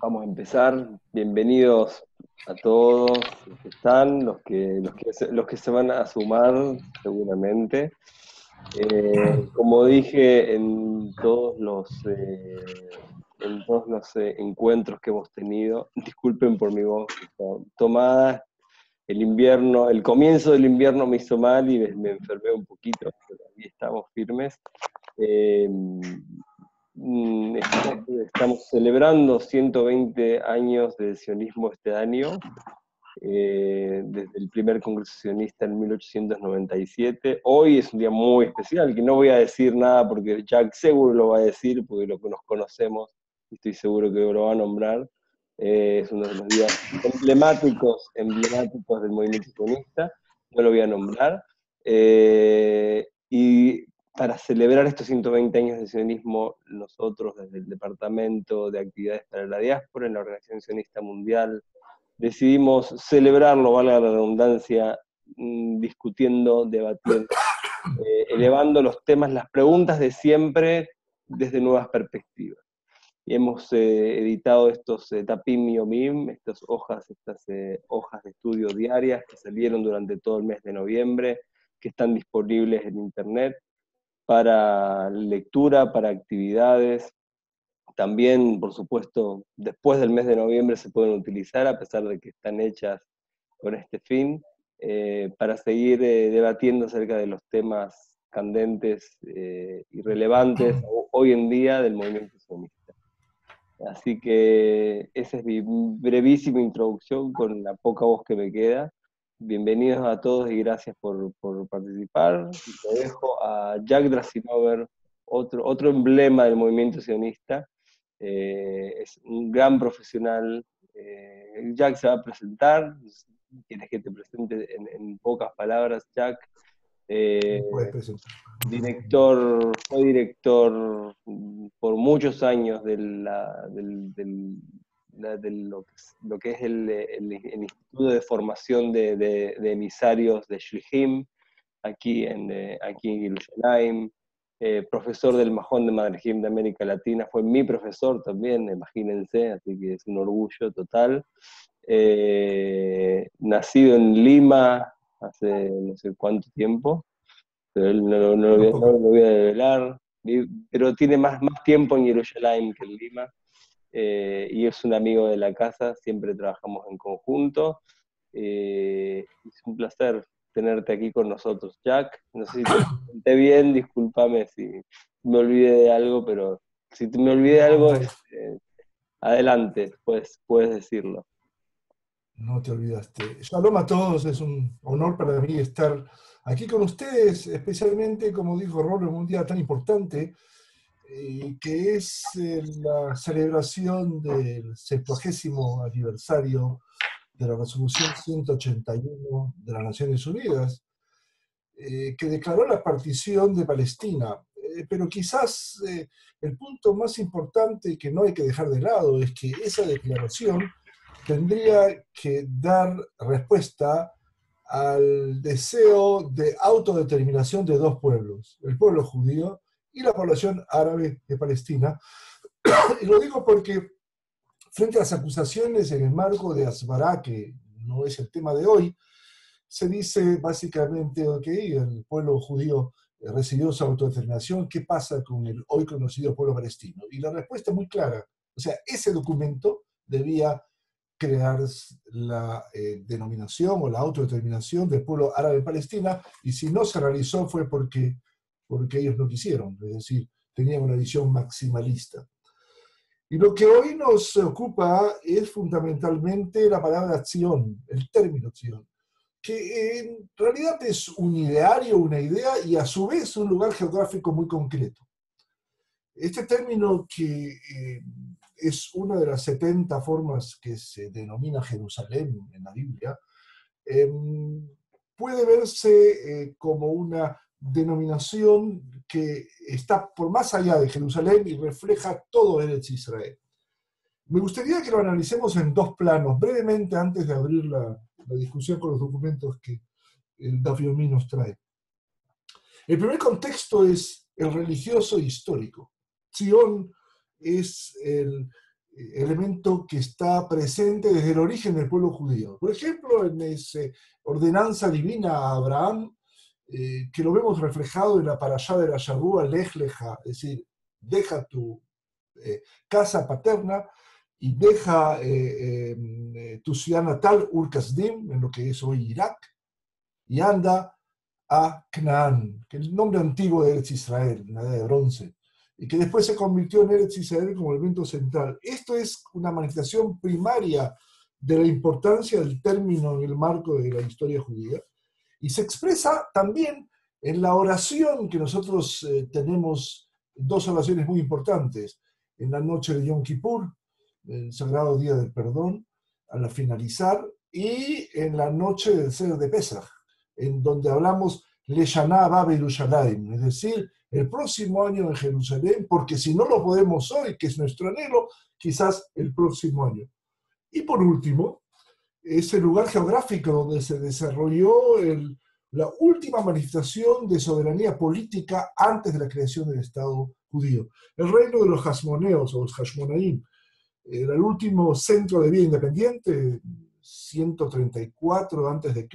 Vamos a empezar. Bienvenidos a todos los que están, los que se van a sumar seguramente. Como dije en todos los encuentros que hemos tenido, disculpen por mi voz que está tomada. El comienzo del invierno me hizo mal y me enfermé un poquito, pero ahí estamos firmes. Eh, Estamos celebrando 120 años de sionismo este año, desde el primer congreso sionista en 1897. Hoy es un día muy especial, que no voy a decir nada porque Jack seguro lo va a decir, porque nos conocemos y estoy seguro que lo va a nombrar. Es uno de los días emblemáticos del movimiento sionista, no lo voy a nombrar. Y para celebrar estos 120 años de sionismo, nosotros desde el Departamento de Actividades para la Diáspora en la Organización Sionista Mundial decidimos celebrarlo, valga la redundancia, discutiendo, debatiendo, elevando los temas, las preguntas de siempre desde nuevas perspectivas. Y hemos editado estos Tapim Yomim, estas hojas de estudio diarias que salieron durante todo el mes de noviembre, que están disponibles en internet para lectura, para actividades. También, por supuesto, después del mes de noviembre se pueden utilizar, a pesar de que están hechas con este fin, para seguir debatiendo acerca de los temas candentes y relevantes hoy en día del movimiento sionista. Así que esa es mi brevísima introducción con la poca voz que me queda. Bienvenidos a todos y gracias por participar. Lo dejo a Jack Drasinover, otro emblema del movimiento sionista. Es un gran profesional. Jack se va a presentar. ¿Quieres que te presente en pocas palabras, Jack? Puedes presentar. Fue director por muchos años de lo que es el Instituto de Formación de Emisarios de Shlichim, aquí en Yerushalayim, profesor del Majón de Madrajim de América Latina, fue mi profesor también, imagínense, así que es un orgullo total. Nacido en Lima hace no sé cuánto tiempo, pero él no lo voy a develar, pero tiene más tiempo en Yerushalayim que en Lima, y es un amigo de la casa, siempre trabajamos en conjunto. Es un placer tenerte aquí con nosotros, Jack. No sé si te presenté bien, discúlpame si me olvidé de algo, pero si me olvidé de algo, adelante, puedes decirlo. No te olvidaste. Shalom a todos, es un honor para mí estar aquí con ustedes, especialmente, como dijo Rolo, en un día tan importante, que es la celebración del 70º aniversario de la Resolución 181 de las Naciones Unidas, que declaró la partición de Palestina. Pero quizás el punto más importante que no hay que dejar de lado es que esa declaración tendría que dar respuesta al deseo de autodeterminación de dos pueblos, el pueblo judío y la población árabe de Palestina. Y lo digo porque frente a las acusaciones en el marco de Asbará, que no es el tema de hoy, se dice básicamente, ok, el pueblo judío recibió su autodeterminación, ¿qué pasa con el hoy conocido pueblo palestino? Y la respuesta es muy clara, o sea, ese documento debía crear la denominación o la autodeterminación del pueblo árabe en Palestina, y si no se realizó fue porque ellos no quisieron, es decir, tenían una visión maximalista. Y lo que hoy nos ocupa es fundamentalmente la palabra Zion, el término Zion, que en realidad es un ideario, una idea y a su vez un lugar geográfico muy concreto. Este término que es una de las 70 formas que se denomina Jerusalén en la Biblia, puede verse como una denominación que está por más allá de Jerusalén y refleja todo Eretz Israel. Me gustaría que lo analicemos en dos planos, brevemente antes de abrir la discusión con los documentos que el Daf Yomi nos trae. El primer contexto es el religioso histórico. Zion es elemento que está presente desde el origen del pueblo judío. Por ejemplo, en esa ordenanza divina a Abraham, que lo vemos reflejado en la parashá de la Shavua, Lech Lecha, es decir, deja tu casa paterna y deja tu ciudad natal, Ur Kasdim, en lo que es hoy Irak, y anda a Canaán, que es el nombre antiguo de Eretz Israel, la edad de bronce, y que después se convirtió en Eretz Israel como elemento central. Esto es una manifestación primaria de la importancia del término en el marco de la historia judía, y se expresa también en la oración que nosotros tenemos, dos oraciones muy importantes, en la noche de Yom Kippur, el Sagrado Día del Perdón, al finalizar, y en la noche del Seder de Pesach, en donde hablamos Leshaná Abba Yerushalayim, es decir, el próximo año en Jerusalén, porque si no lo podemos hoy, que es nuestro anhelo, quizás el próximo año. Y por último, es el lugar geográfico donde se desarrolló la última manifestación de soberanía política antes de la creación del Estado judío. El reino de los Hasmoneos o los Hashmonaim era el último centro de vida independiente, 134 a.C.,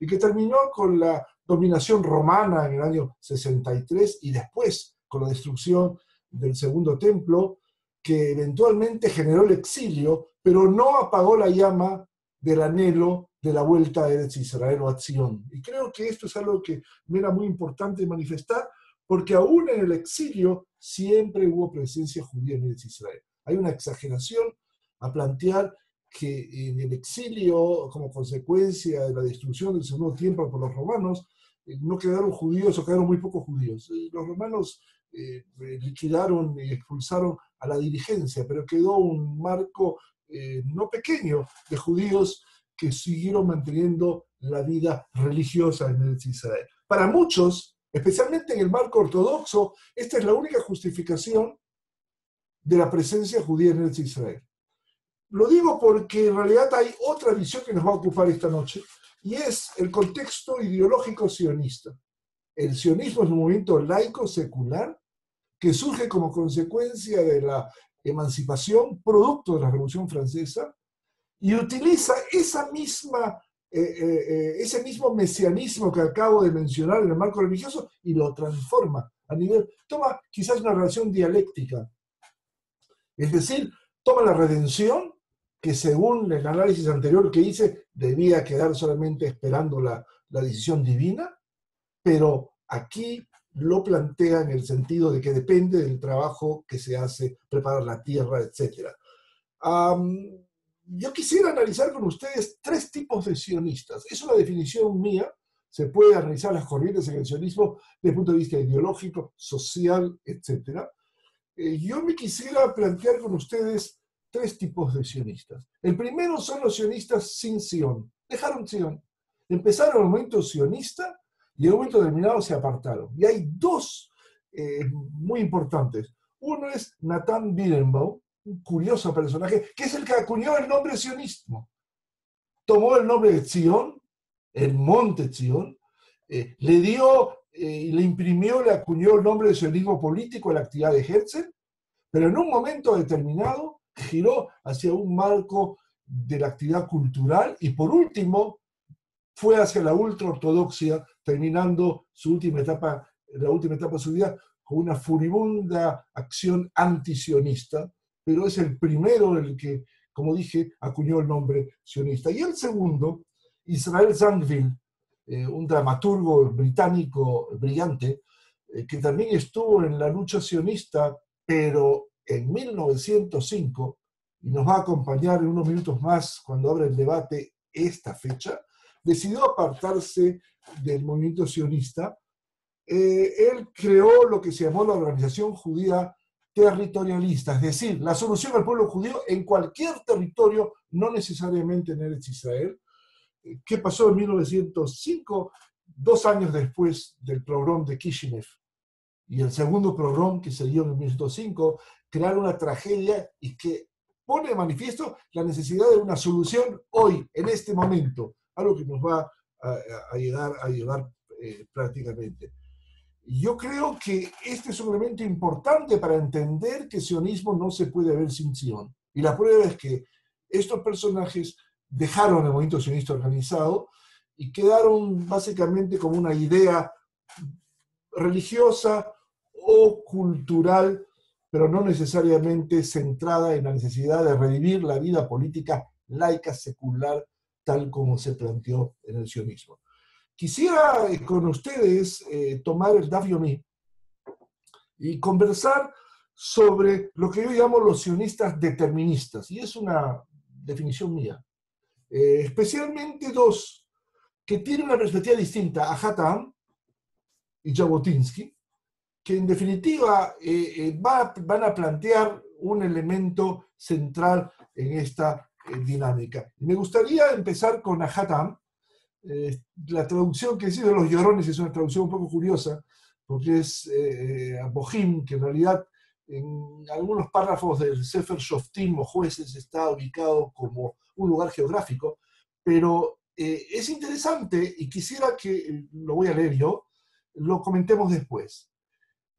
y que terminó con la dominación romana en el año 63 y después con la destrucción del Segundo Templo, que eventualmente generó el exilio, pero no apagó la llama del anhelo de la vuelta a Eretz Israel o a Zion. Y creo que esto es algo que me era muy importante manifestar, porque aún en el exilio siempre hubo presencia judía en Eretz Israel. Hay una exageración a plantear que en el exilio, como consecuencia de la destrucción del Segundo Tiempo por los romanos, no quedaron judíos o quedaron muy pocos judíos. Los romanos liquidaron y expulsaron a la dirigencia, pero quedó un marco no pequeño de judíos que siguieron manteniendo la vida religiosa en Eretz Israel. Para muchos, especialmente en el marco ortodoxo, esta es la única justificación de la presencia judía en Eretz Israel. Lo digo porque en realidad hay otra visión que nos va a ocupar esta noche, y es el contexto ideológico sionista. El sionismo es un movimiento laico, secular, que surge como consecuencia de la emancipación, producto de la Revolución Francesa, y utiliza ese mismo mesianismo que acabo de mencionar en el marco religioso y lo transforma a nivel, toma quizás una relación dialéctica. Es decir, toma la redención, que según el análisis anterior que hice, debía quedar solamente esperando la decisión divina, pero aquí lo plantea en el sentido de que depende del trabajo que se hace, preparar la tierra, etc. Yo quisiera analizar con ustedes tres tipos de sionistas. Es una definición mía, se puede analizar las corrientes en el sionismo desde el punto de vista ideológico, social, etc. Yo me quisiera plantear con ustedes tres tipos de sionistas. El primero son los sionistas sin Sion. Dejaron Sion. Empezaron el movimiento sionista y en un momento determinado se apartaron. Y hay dos muy importantes. Uno es Nathan Birenbaum, un curioso personaje, que es el que acuñó el nombre sionismo. Tomó el nombre de Zion, el monte Zion, le dio y le imprimió, le acuñó el nombre de sionismo político a la actividad de Herzl, pero en un momento determinado giró hacia un marco de la actividad cultural y por último fue hacia la ultraortodoxia, terminando su última etapa, la última etapa de su vida con una furibunda acción antisionista, pero es el primero el que, como dije, acuñó el nombre sionista. Y el segundo, Israel Zangwill, un dramaturgo británico brillante, que también estuvo en la lucha sionista, pero en 1905, y nos va a acompañar en unos minutos más cuando abra el debate esta fecha, decidió apartarse del movimiento sionista. Él creó lo que se llamó la Organización Judía Territorialista, es decir, la solución al pueblo judío en cualquier territorio, no necesariamente en Eretz Israel. ¿Qué pasó en 1905? 2 años después del pogrom de Kishinev y el segundo pogrom que se dio en 1905, crearon una tragedia y que pone de manifiesto la necesidad de una solución hoy, en este momento, algo que nos va a ayudar prácticamente. Yo creo que este es un elemento importante para entender que sionismo no se puede ver sin Sion. Y la prueba es que estos personajes dejaron el movimiento sionista organizado y quedaron básicamente como una idea religiosa o cultural, pero no necesariamente centrada en la necesidad de revivir la vida política laica secular tal como se planteó en el sionismo. Quisiera con ustedes tomar el Daf Yomi y conversar sobre lo que yo llamo los sionistas deterministas, y es una definición mía. Especialmente dos que tienen una perspectiva distinta, a Hatam y Jabotinsky, que en definitiva van a plantear un elemento central en esta dinámica. Me gustaría empezar con Hatam. La traducción que hice de los llorones es una traducción un poco curiosa, porque es Bohim, que en realidad en algunos párrafos del Sefer Shoftim o Jueces está ubicado como un lugar geográfico, pero es interesante y quisiera que, lo voy a leer yo, lo comentemos después.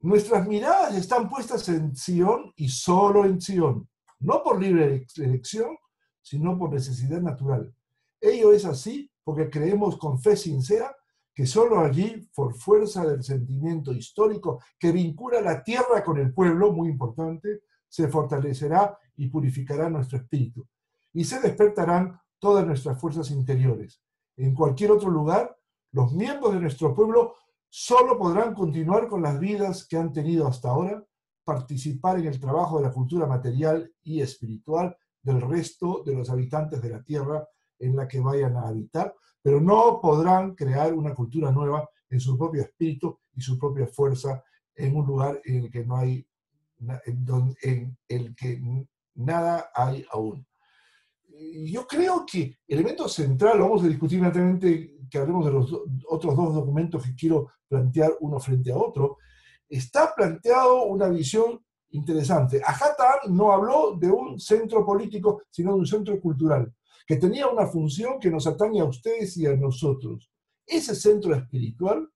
Nuestras miradas están puestas en Sion y solo en Sion, no por libre elección, sino por necesidad natural. Ello es así porque creemos con fe sincera que solo allí, por fuerza del sentimiento histórico que vincula la tierra con el pueblo, muy importante, se fortalecerá y purificará nuestro espíritu, y se despertarán todas nuestras fuerzas interiores. En cualquier otro lugar, los miembros de nuestro pueblo solo podrán continuar con las vidas que han tenido hasta ahora, participar en el trabajo de la cultura material y espiritual del resto de los habitantes de la tierra en la que vayan a habitar, pero no podrán crear una cultura nueva en su propio espíritu y su propia fuerza en un lugar en el que no hay, en el que nada hay aún. Yo creo que el elemento central, lo vamos a discutir inmediatamente que hablemos de los otros dos documentos que quiero plantear uno frente a otro, está planteado una visión interesante. Hatam no habló de un centro político, sino de un centro cultural, que tenía una función que nos atañe a ustedes y a nosotros. Ese centro espiritual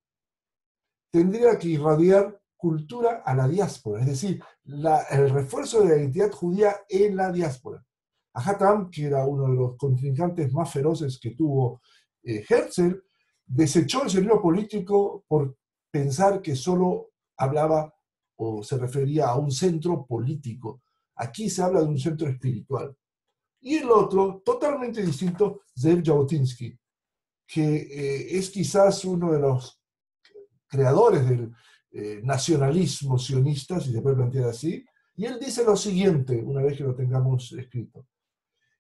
tendría que irradiar cultura a la diáspora, es decir, el refuerzo de la identidad judía en la diáspora. Hatam, que era uno de los contrincantes más feroces que tuvo Herzl, desechó el sionismo político por pensar que solo hablaba o se refería a un centro político. Aquí se habla de un centro espiritual. Y el otro, totalmente distinto, Zev Jabotinsky, que es quizás uno de los creadores del nacionalismo sionista, si se puede plantear así, y él dice lo siguiente, una vez que lo tengamos escrito.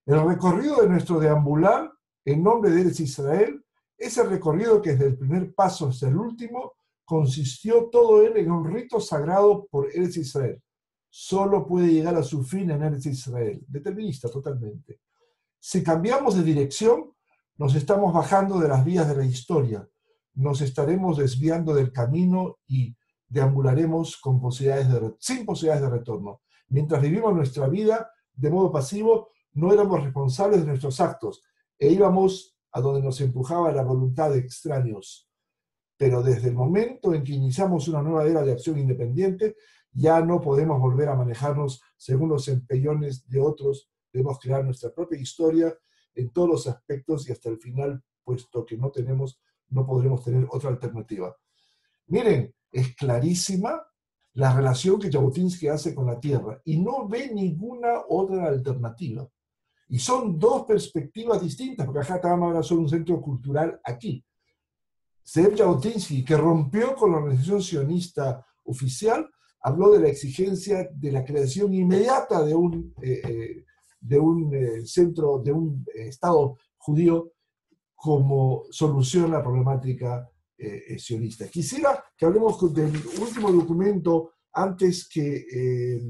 El recorrido de nuestro deambular en nombre de Eretz Israel, ese recorrido que desde el primer paso hasta el último, consistió todo él en un rito sagrado por Eretz Israel. Solo puede llegar a su fin en Eretz Israel, determinista totalmente. Si cambiamos de dirección, nos estamos bajando de las vías de la historia, nos estaremos desviando del camino y deambularemos con sin posibilidades de retorno. Mientras vivimos nuestra vida de modo pasivo, no éramos responsables de nuestros actos e íbamos a donde nos empujaba la voluntad de extraños. Pero desde el momento en que iniciamos una nueva era de acción independiente, ya no podemos volver a manejarnos según los empellones de otros, debemos crear nuestra propia historia en todos los aspectos y hasta el final, puesto que no podremos tener otra alternativa. Miren, es clarísima la relación que Jabotinsky hace con la tierra y no ve ninguna otra alternativa. Y son dos perspectivas distintas, porque Hatam habla sobre un centro cultural aquí. Zev Jabotinsky, que rompió con la organización sionista oficial, habló de la exigencia de la creación inmediata de un centro, de un Estado judío como solución a la problemática sionista. Quisiera que hablemos del último documento antes que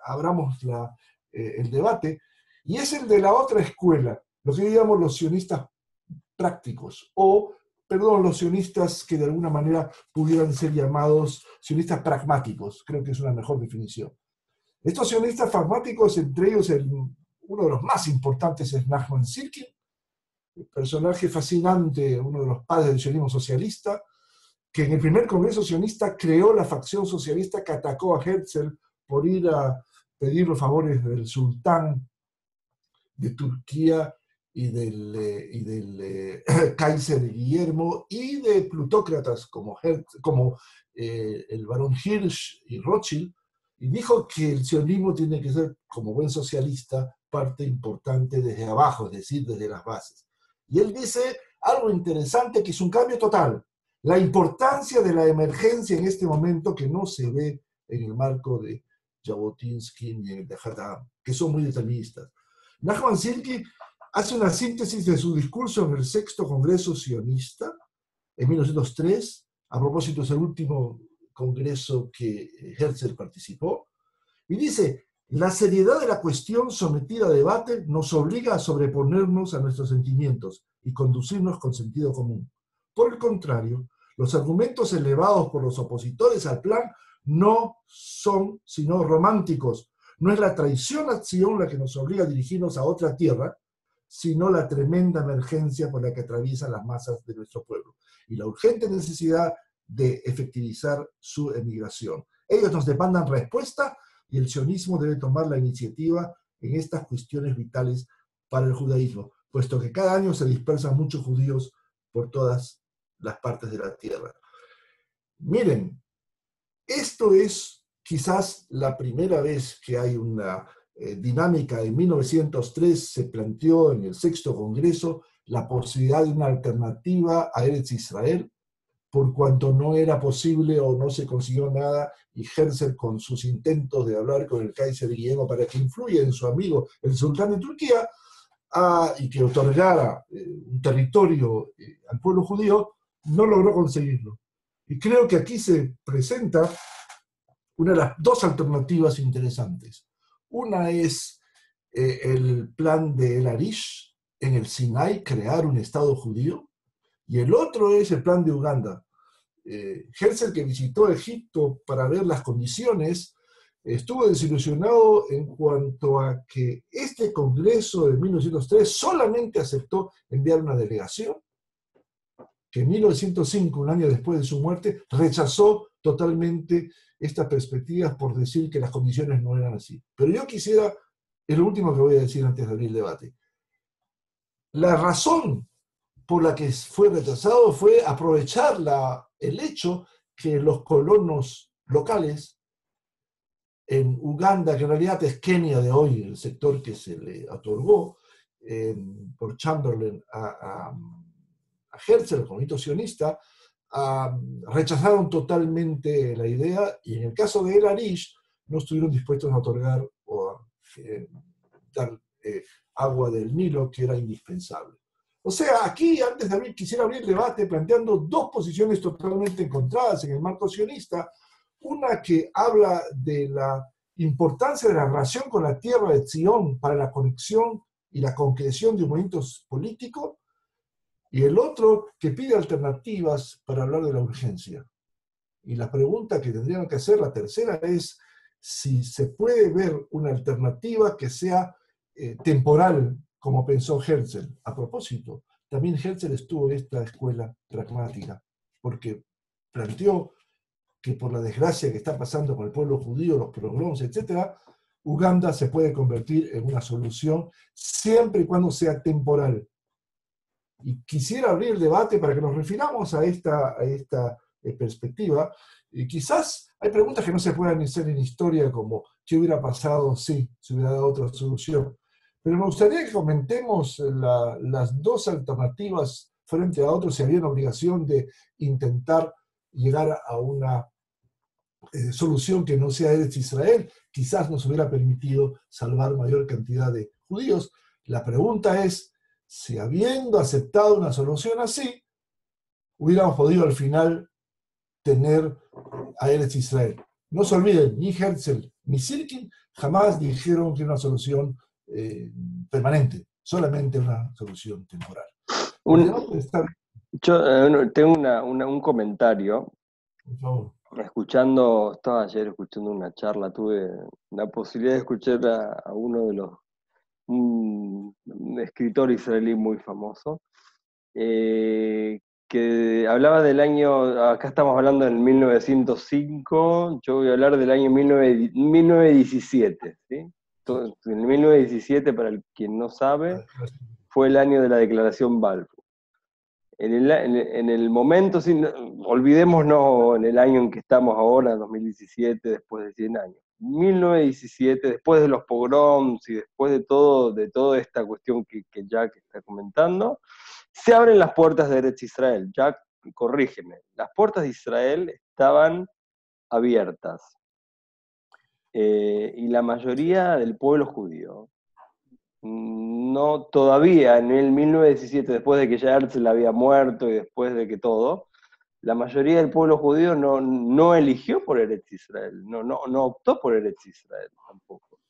abramos el debate, y es el de la otra escuela, lo que yo llamo los sionistas prácticos, los sionistas que de alguna manera pudieran ser llamados sionistas pragmáticos, creo que es una mejor definición. Estos sionistas pragmáticos, entre ellos uno de los más importantes es Nachman Sirkin, personaje fascinante, uno de los padres del sionismo socialista, que en el primer congreso sionista creó la facción socialista que atacó a Herzl por ir a pedir los favores del sultán de Turquía y del Kaiser Guillermo y de plutócratas como el barón Hirsch y Rothschild, y dijo que el sionismo tiene que ser, como buen socialista, parte importante desde abajo, es decir, desde las bases. Y él dice algo interesante que es un cambio total. La importancia de la emergencia en este momento que no se ve en el marco de Jabotinsky y de Haddam, que son muy deterministas. Nachman Silky hace una síntesis de su discurso en el sexto Congreso Sionista, en 1903, a propósito es el último congreso que Herzl participó, y dice, la seriedad de la cuestión sometida a debate nos obliga a sobreponernos a nuestros sentimientos y conducirnos con sentido común. Por el contrario, los argumentos elevados por los opositores al plan no son sino románticos. No es la traición a Sion la que nos obliga a dirigirnos a otra tierra, sino la tremenda emergencia por la que atraviesan las masas de nuestro pueblo y la urgente necesidad de efectivizar su emigración. Ellos nos demandan respuesta y el sionismo debe tomar la iniciativa en estas cuestiones vitales para el judaísmo, puesto que cada año se dispersan muchos judíos por todas las partes de la tierra. Miren, esto es quizás la primera vez que hay una dinámica. En 1903 se planteó en el sexto congreso la posibilidad de una alternativa a Eretz Israel, por cuanto no era posible o no se consiguió nada, y Herzl, con sus intentos de hablar con el Kaiser Guillermo para que influya en su amigo el sultán de Turquía y que otorgara un territorio al pueblo judío, no logró conseguirlo. Y creo que aquí se presenta una de las dos alternativas interesantes. Una es el plan de El Arish en el Sinai, crear un Estado judío, y el otro es el plan de Uganda. Herzl, que visitó Egipto para ver las condiciones, estuvo desilusionado en cuanto a que este Congreso de 1903 solamente aceptó enviar una delegación, que en 1905, un año después de su muerte, rechazó totalmente estas perspectivas por decir que las condiciones no eran así. Pero yo quisiera, es lo último que voy a decir antes de abrir el debate, la razón por la que fue rechazado fue aprovechar el hecho que los colonos locales en Uganda, que en realidad es Kenia de hoy, el sector que se le otorgó por Chamberlain a Herzl, el movimiento sionista, rechazaron totalmente la idea, y en el caso de El Arish no estuvieron dispuestos a otorgar o a dar agua del Nilo, que era indispensable. O sea, aquí, antes de abrir, quisiera abrir el debate planteando dos posiciones totalmente encontradas en el marco sionista. Una que habla de la importancia de la relación con la tierra de Zion para la conexión y la concreción de un movimiento político, y el otro que pide alternativas para hablar de la urgencia. Y la pregunta que tendrían que hacer, la tercera, es si se puede ver una alternativa que sea temporal, como pensó Herzl. A propósito, también Herzl estuvo en esta escuela pragmática, porque planteó que por la desgracia que está pasando con el pueblo judío, los pogroms, etc., Uganda se puede convertir en una solución siempre y cuando sea temporal. Y quisiera abrir el debate para que nos refiramos a esta perspectiva. Y quizás hay preguntas que no se puedan hacer en historia, como ¿qué hubiera pasado si se hubiera dado otra solución? Pero me gustaría que comentemos las dos alternativas frente a otros, si había una obligación de intentar llegar a una solución que no sea Eretz Israel, quizás nos hubiera permitido salvar mayor cantidad de judíos. La pregunta es si, habiendo aceptado una solución así, hubiéramos podido al final tener a Eretz Israel. No se olviden, ni Herzl ni Sirkin jamás dijeron que era una solución permanente, solamente una solución temporal. Yo tengo un comentario. Por favor. Estaba ayer escuchando una charla, tuve la posibilidad de escuchar a uno de un escritor israelí muy famoso, que que hablaba del año, acá estamos hablando del 1905, yo voy a hablar del año 1917, ¿sí? Sí. En 1917, para el quien no sabe, fue el año de la Declaración Balfour. En el momento, sí, olvidémonos en el año en que estamos ahora, 2017, después de 100 años. 1917, después de los pogroms y después de toda esta cuestión que Jack está comentando, se abren las puertas de Eretz Israel. Jack, corrígeme, las puertas de Israel estaban abiertas. Y la mayoría del pueblo judío no todavía en el 1917, después de que ya Herzl había muerto y después de que todo, la mayoría del pueblo judío no eligió por Eretz Israel, no optó por Eretz Israel tampoco.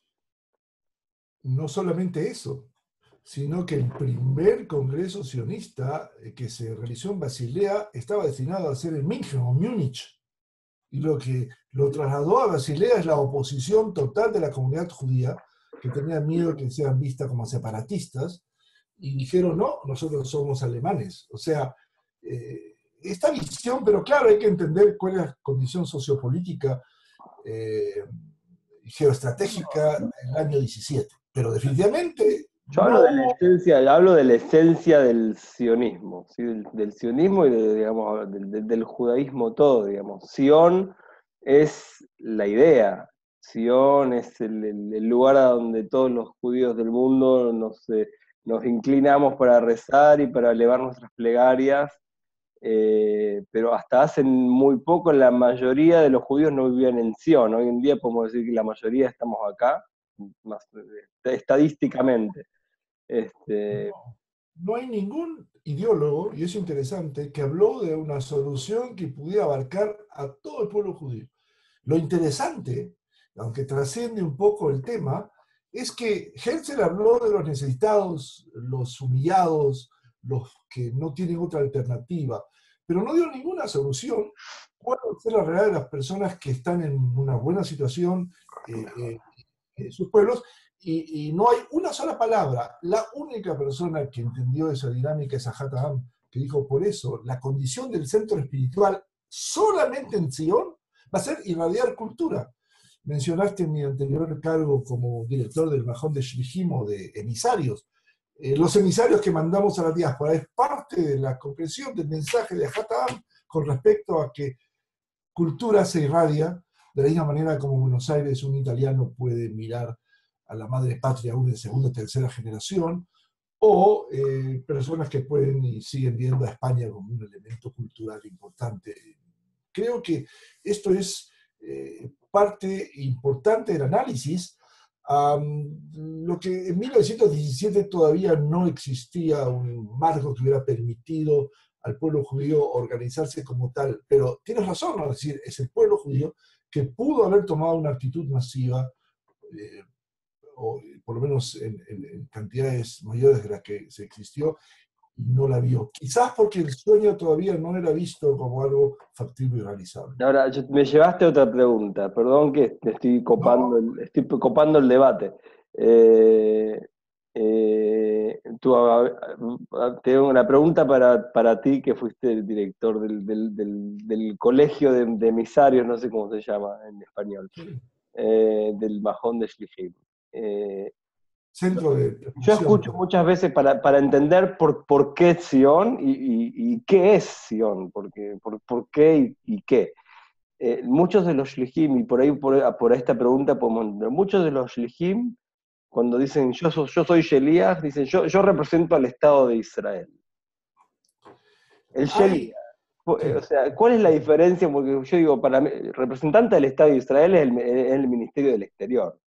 No solamente eso, sino que el primer congreso sionista que se realizó en Basilea estaba destinado a ser en München o Múnich. Y lo que lo trasladó a Basilea es la oposición total de la comunidad judía, que tenía miedo que sean vistas como separatistas, y dijeron, no, nosotros somos alemanes. O sea, esta visión, pero claro, hay que entender cuál es la condición sociopolítica geoestratégica del año 17. Pero definitivamente Yo no hubo. hablo de la esencia del sionismo, ¿sí? Del sionismo y digamos, del judaísmo todo, digamos. Sion es la idea, Sion es el lugar a donde todos los judíos del mundo nos inclinamos para rezar y para elevar nuestras plegarias, pero hasta hace muy poco la mayoría de los judíos no vivían en Sion. Hoy en día podemos decir que la mayoría estamos acá, más, estadísticamente. Este, No hay ningún ideólogo, y es interesante, que habló de una solución que pudiera abarcar a todo el pueblo judío. Lo interesante, aunque trasciende un poco el tema, es que Herzl habló de los necesitados, los humillados, los que no tienen otra alternativa, pero no dio ninguna solución. ¿Cuál es la realidad de las personas que están en una buena situación en sus pueblos? Y no hay una sola palabra. La única persona que entendió esa dinámica es Ajat Am, que dijo, por eso, la condición del centro espiritual solamente en Sion va a ser irradiar cultura. Mencionaste en mi anterior cargo como director del Majón de Shlichim o de emisarios. Los emisarios que mandamos a la diáspora es parte de la comprensión del mensaje de Ajat Am con respecto a que cultura se irradia de la misma manera como en Buenos Aires un italiano puede mirar a la madre patria aún de segunda o tercera generación, o personas que pueden y siguen viendo a España como un elemento cultural importante. Creo que esto es parte importante del análisis. Lo que en 1917 todavía no existía un marco que hubiera permitido al pueblo judío organizarse como tal, pero tienes razón, ¿no? Es decir, es el pueblo judío que pudo haber tomado una actitud masiva, eh, o por lo menos en cantidades mayores de las que se existió, y no la vio. Quizás porque el sueño todavía no era visto como algo factible y realizable. ahora, me llevaste a otra pregunta, perdón que te No, estoy copando el debate. Eh, tengo una pregunta para ti, que fuiste el director del colegio de emisarios, no sé cómo se llama en español, del Majón de Shlichim. Eh, centro de Yo transmisión. escucho muchas veces para entender por qué Sion y qué es Sion, por qué y qué. Muchos de los Shlichim, y por ahí por esta pregunta podemos entender, muchos de los Shlichim, cuando dicen yo soy Sheliach, dicen yo represento al Estado de Israel. El Hay, Sheliach. O sí, sea, ¿cuál es la diferencia? Porque yo digo, para mí, el representante del Estado de Israel es el Ministerio del Exterior.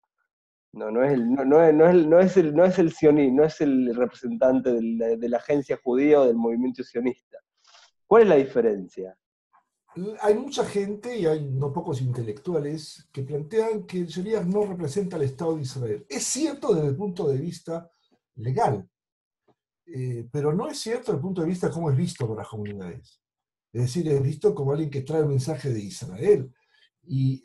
No es no es el sionismo, no es el representante de la agencia judía o del movimiento sionista. ¿Cuál es la diferencia? hay mucha gente y hay no pocos intelectuales que plantean que el Shariach no representa al Estado de Israel. Es cierto desde el punto de vista legal, pero no es cierto desde el punto de vista cómo es visto por las comunidades. Es decir, es visto como alguien que trae el mensaje de Israel. Y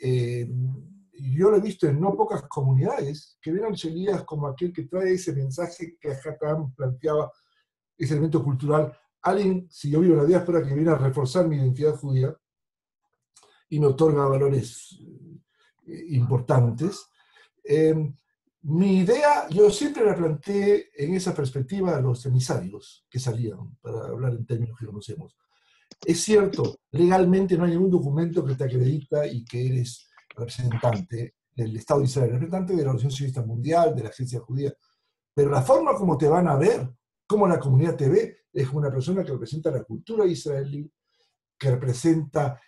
yo lo he visto en no pocas comunidades que ven al Shaliach como aquel que trae ese mensaje que Hatam planteaba, ese elemento cultural alguien, si yo vivo en la diáspora, que viene a reforzar mi identidad judía y me otorga valores importantes. Eh, Mi idea, yo siempre la planteé en esa perspectiva a los emisarios que salían, para hablar en términos que conocemos. Es cierto, legalmente no hay ningún documento que te acredita y que eres representante del Estado de Israel, representante de la Organización Sionista Mundial, de la Agencia Judía, pero la forma como te van a ver, como la comunidad te ve, es como una persona que representa la cultura israelí, que representa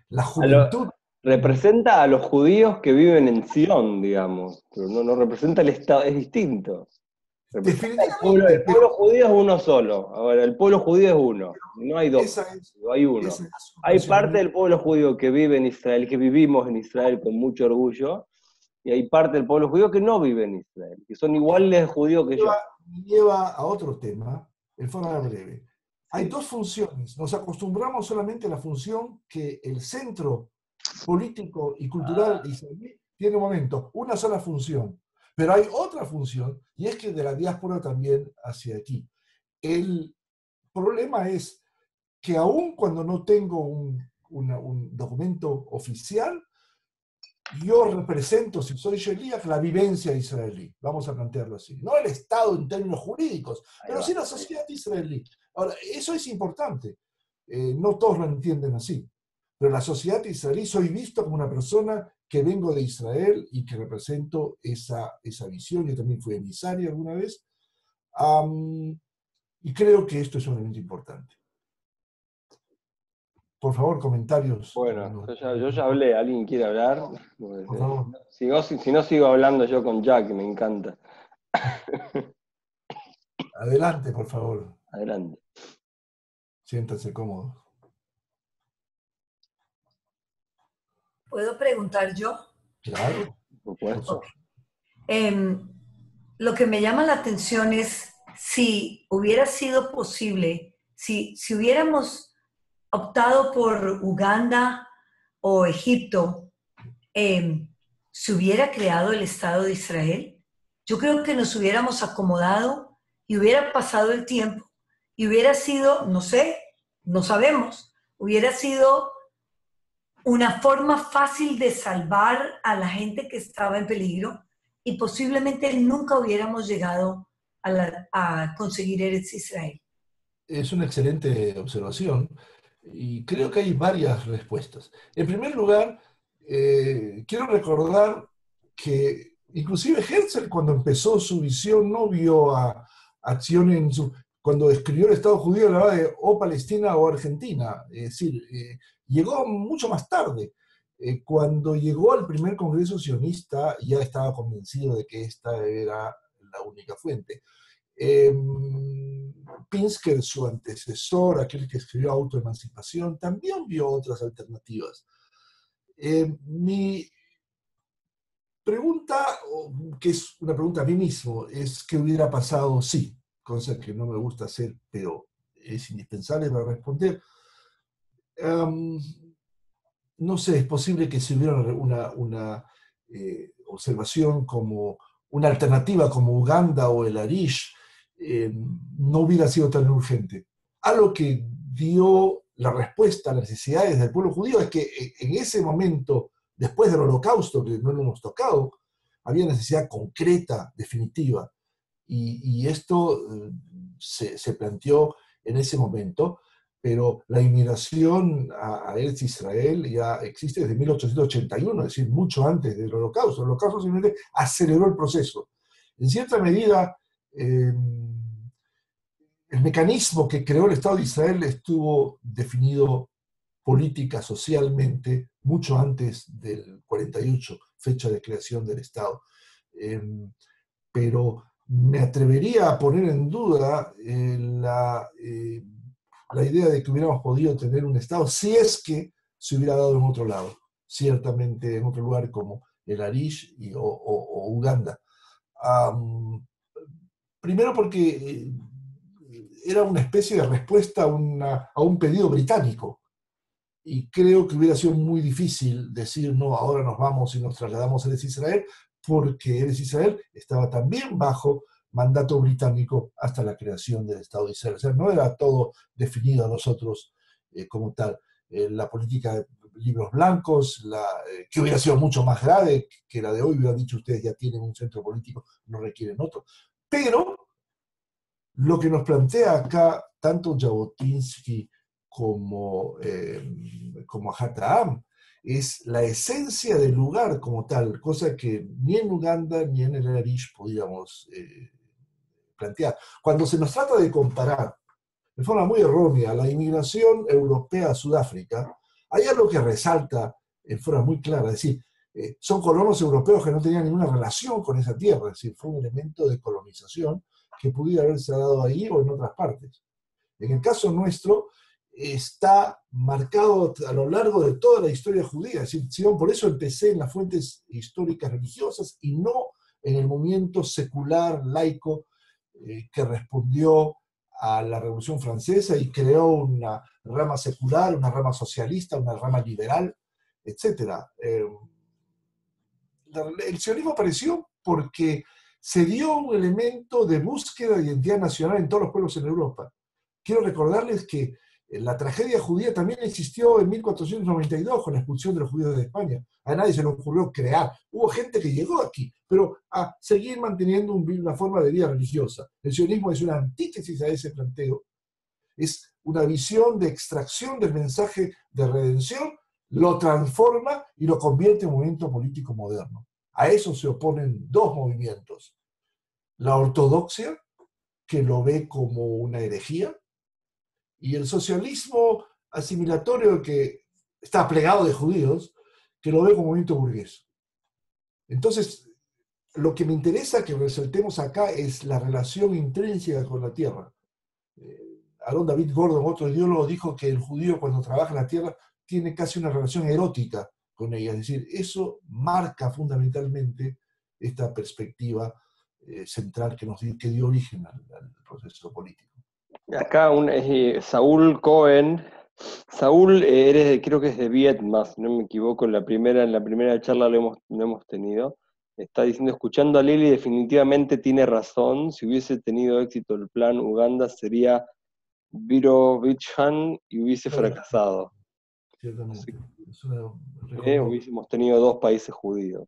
la A lo- juventud. Representa a los judíos que viven en Sion, digamos, pero no representa el Estado, es distinto. Representa Definitivamente, el pueblo pero judío es uno solo. Ahora, el pueblo judío es uno, no hay dos, esa es, hay uno. esa es su Hay parte razonamiento. del pueblo judío que vive en Israel, que vivimos en Israel con mucho orgullo, y hay parte del pueblo judío que no vive en Israel, que son iguales de judíos que yo. Me lleva a otro tema, en forma breve. Hay Sí. dos funciones. Nos acostumbramos solamente a la función que el centro político y cultural israelí tiene un momento, una sola función. Pero hay otra función, y es que de la diáspora también hacia aquí. El problema es que aun cuando no tengo un documento oficial, yo represento, si soy sheliach, la vivencia israelí. Vamos a plantearlo así. No el Estado en términos jurídicos, Ahí pero va. sí la sociedad israelí. Ahora, eso es importante. No todos lo entienden así. Pero la sociedad israelí, soy visto como una persona que vengo de Israel y que represento esa visión. Yo también fui emisario alguna vez. Y creo que esto es un elemento importante. Por favor, comentarios. Bueno, yo ya hablé, ¿alguien quiere hablar? Por favor. Si no, sigo hablando yo con Jack, me encanta. Adelante, por favor. Adelante. Siéntanse cómodos. ¿Puedo preguntar yo? Claro. Por supuesto. Ok. Lo que me llama la atención es si hubiera sido posible, si hubiéramos optado por Uganda o Egipto, ¿se hubiera creado el Estado de Israel? Yo creo que nos hubiéramos acomodado y hubiera pasado el tiempo y hubiera sido, no sé, no sabemos, hubiera sido una forma fácil de salvar a la gente que estaba en peligro y posiblemente nunca hubiéramos llegado a conseguir Eretz Israel. Es una excelente observación y creo que hay varias respuestas. En primer lugar, quiero recordar que inclusive Herzl cuando empezó su visión no vio acción en su... Cuando escribió el Estado judío hablaba de o Palestina o Argentina, es decir, llegó mucho más tarde. Cuando llegó al primer Congreso sionista ya estaba convencido de que esta era la única fuente. Eh, Pinsker, su antecesor, aquel que escribió Autoemancipación, también vio otras alternativas. Mi pregunta, que es una pregunta a mí mismo, es qué hubiera pasado si, cosa que no me gusta hacer, pero es indispensable para responder. No sé, es posible que si hubiera una observación como una alternativa como Uganda o el Arish, no hubiera sido tan urgente. Algo que dio la respuesta a las necesidades del pueblo judío es que en ese momento, después del Holocausto, que no lo hemos tocado, había necesidad concreta, definitiva. Y esto se planteó en ese momento, pero la inmigración a Eretz Israel ya existe desde 1881, es decir, mucho antes del Holocausto. El Holocausto simplemente aceleró el proceso. En cierta medida, el mecanismo que creó el Estado de Israel estuvo definido política, socialmente, mucho antes del 48, fecha de creación del Estado. Pero me atrevería a poner en duda la idea de que hubiéramos podido tener un Estado si es que se hubiera dado en otro lado, ciertamente en otro lugar como el Arish o Uganda. Primero porque era una especie de respuesta a un pedido británico. Y creo que hubiera sido muy difícil decir, no, ahora nos vamos y nos trasladamos a Eretz Israel, porque Eretz Israel estaba también bajo mandato británico hasta la creación del Estado de Israel. O sea, no era todo definido a nosotros como tal. La política de libros blancos, que hubiera sido mucho más grave que la de hoy, hubieran dicho ustedes ya tienen un centro político, no requieren otro. Pero lo que nos plantea acá tanto Jabotinsky como Hatam es la esencia del lugar como tal, cosa que ni en Uganda ni en el Arish podíamos plantear. Cuando se nos trata de comparar de forma muy errónea la inmigración europea a Sudáfrica, hay algo que resalta en forma muy clara, es decir, son colonos europeos que no tenían ninguna relación con esa tierra, es decir, fue un elemento de colonización que pudiera haberse dado ahí o en otras partes. En el caso nuestro, está marcado a lo largo de toda la historia judía. Es decir, por eso empecé en las fuentes históricas religiosas y no en el movimiento secular, laico, que respondió a la Revolución Francesa y creó una rama secular, una rama socialista, una rama liberal, etc. El sionismo apareció porque se dio un elemento de búsqueda de identidad nacional en todos los pueblos en Europa. Quiero recordarles que la tragedia judía también existió en 1492 con la expulsión de los judíos de España. A nadie se le ocurrió crear. Hubo gente que llegó aquí, pero a seguir manteniendo una forma de vida religiosa. El sionismo es una antítesis a ese planteo. Es una visión de extracción del mensaje de redención, lo transforma y lo convierte en un movimiento político moderno. A eso se oponen dos movimientos. La ortodoxia, que lo ve como una herejía, y el socialismo asimilatorio que está plegado de judíos, que lo ve como movimiento burgués. Entonces, lo que me interesa que resaltemos acá es la relación intrínseca con la tierra. Aaron David Gordon, otro ideólogo, dijo que el judío cuando trabaja en la tierra tiene casi una relación erótica con ella. Es decir, eso marca fundamentalmente esta perspectiva central que dio origen al proceso político. Acá Saúl Cohen. Saúl creo que es de Vietnam, si no me equivoco, en la primera charla lo hemos tenido. Está diciendo, escuchando a Lili, definitivamente tiene razón. Si hubiese tenido éxito el plan Uganda, sería Biro Vichhan y hubiese fracasado. Ciertamente. Hubiésemos tenido dos países judíos.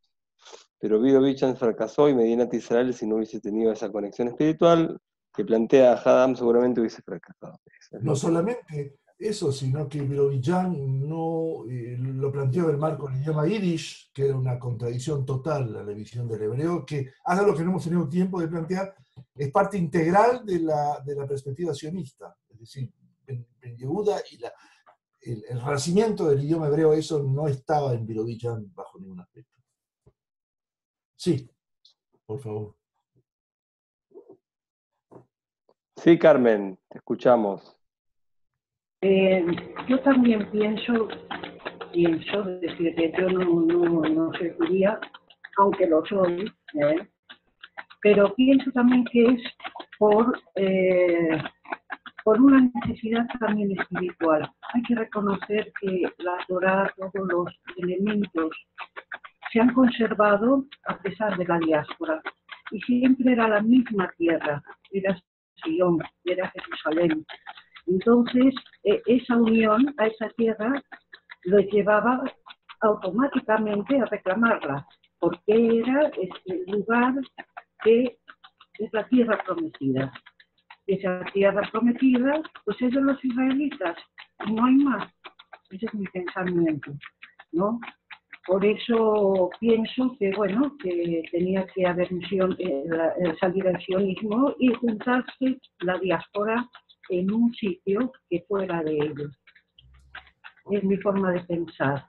Pero Biro Vichhan fracasó y Medinat Israel, si no hubiese tenido esa conexión espiritual que plantea Haddam, seguramente hubiese fracasado. No solamente eso, sino que Birobidzhan no lo planteó en el marco del idioma yiddish, que era una contradicción total a la visión del hebreo, que haga lo que no hemos tenido tiempo de plantear, es parte integral de la perspectiva sionista. Es decir, Ben Yehuda y el renacimiento del idioma hebreo, eso no estaba en Birobidzhan bajo ningún aspecto. Sí, por favor. Sí, Carmen, te escuchamos. Yo también pienso, es decir, que yo no soy judía, aunque lo soy, pero pienso también que es por una necesidad también espiritual. Hay que reconocer que la Torá, todos los elementos se han conservado a pesar de la diáspora, y siempre era la misma tierra, era Sion, era Jerusalén. Entonces, esa unión a esa tierra lo llevaba automáticamente a reclamarla, porque era el lugar que es la tierra prometida. Esa tierra prometida, pues es de los israelitas, no hay más. Ese es mi pensamiento, ¿no? Por eso pienso que, bueno, que tenía que haber salir el sionismo y juntarse la diáspora en un sitio que fuera de ellos. Es mi forma de pensar.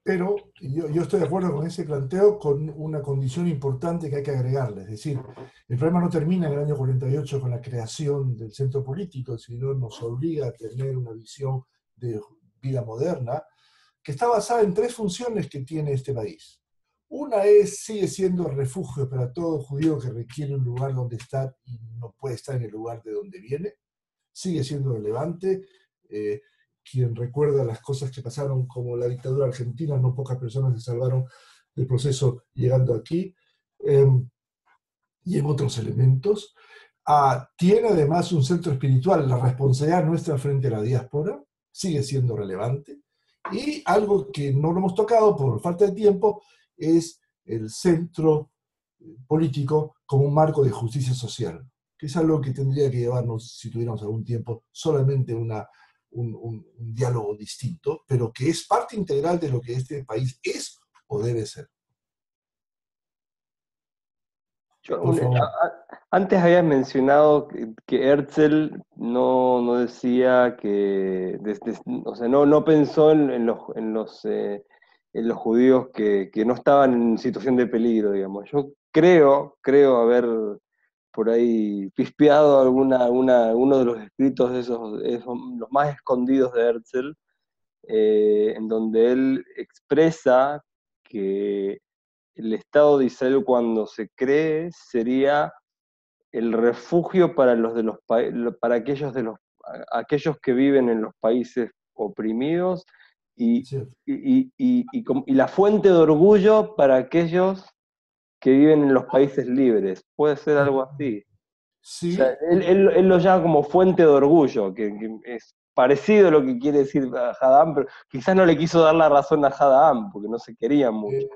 Pero yo estoy de acuerdo con ese planteo, con una condición importante que hay que agregarle. Es decir, el problema no termina en el año 48 con la creación del centro político, sino nos obliga a tener una visión de vida moderna que está basada en tres funciones que tiene este país. Una sigue siendo refugio para todo judío que requiere un lugar donde estar y no puede estar en el lugar de donde viene. Sigue siendo relevante. Quien recuerda las cosas que pasaron como la dictadura argentina, no pocas personas se salvaron del proceso llegando aquí. y en otros elementos. Tiene además un centro espiritual. La responsabilidad nuestra frente a la diáspora sigue siendo relevante. Y algo que no lo hemos tocado por falta de tiempo es el centro político como un marco de justicia social, que es algo que tendría que llevarnos, si tuviéramos algún tiempo, solamente un diálogo distinto, pero que es parte integral de lo que este país es o debe ser. Por favor. Antes habías mencionado que Herzl no decía que, o sea, no pensó en los judíos que no estaban en situación de peligro, digamos. Yo creo haber por ahí pispeado uno de los escritos de esos, los más escondidos de Herzl, en donde él expresa que el Estado de Israel, cuando se cree, sería el refugio para aquellos que viven en los países oprimidos y la fuente de orgullo para aquellos que viven en los países libres. Puede ser algo así. Sí. O sea, él lo llama como fuente de orgullo, que es parecido a lo que quiere decir Hadam, pero quizás no le quiso dar la razón a Hadam, porque no se querían mucho.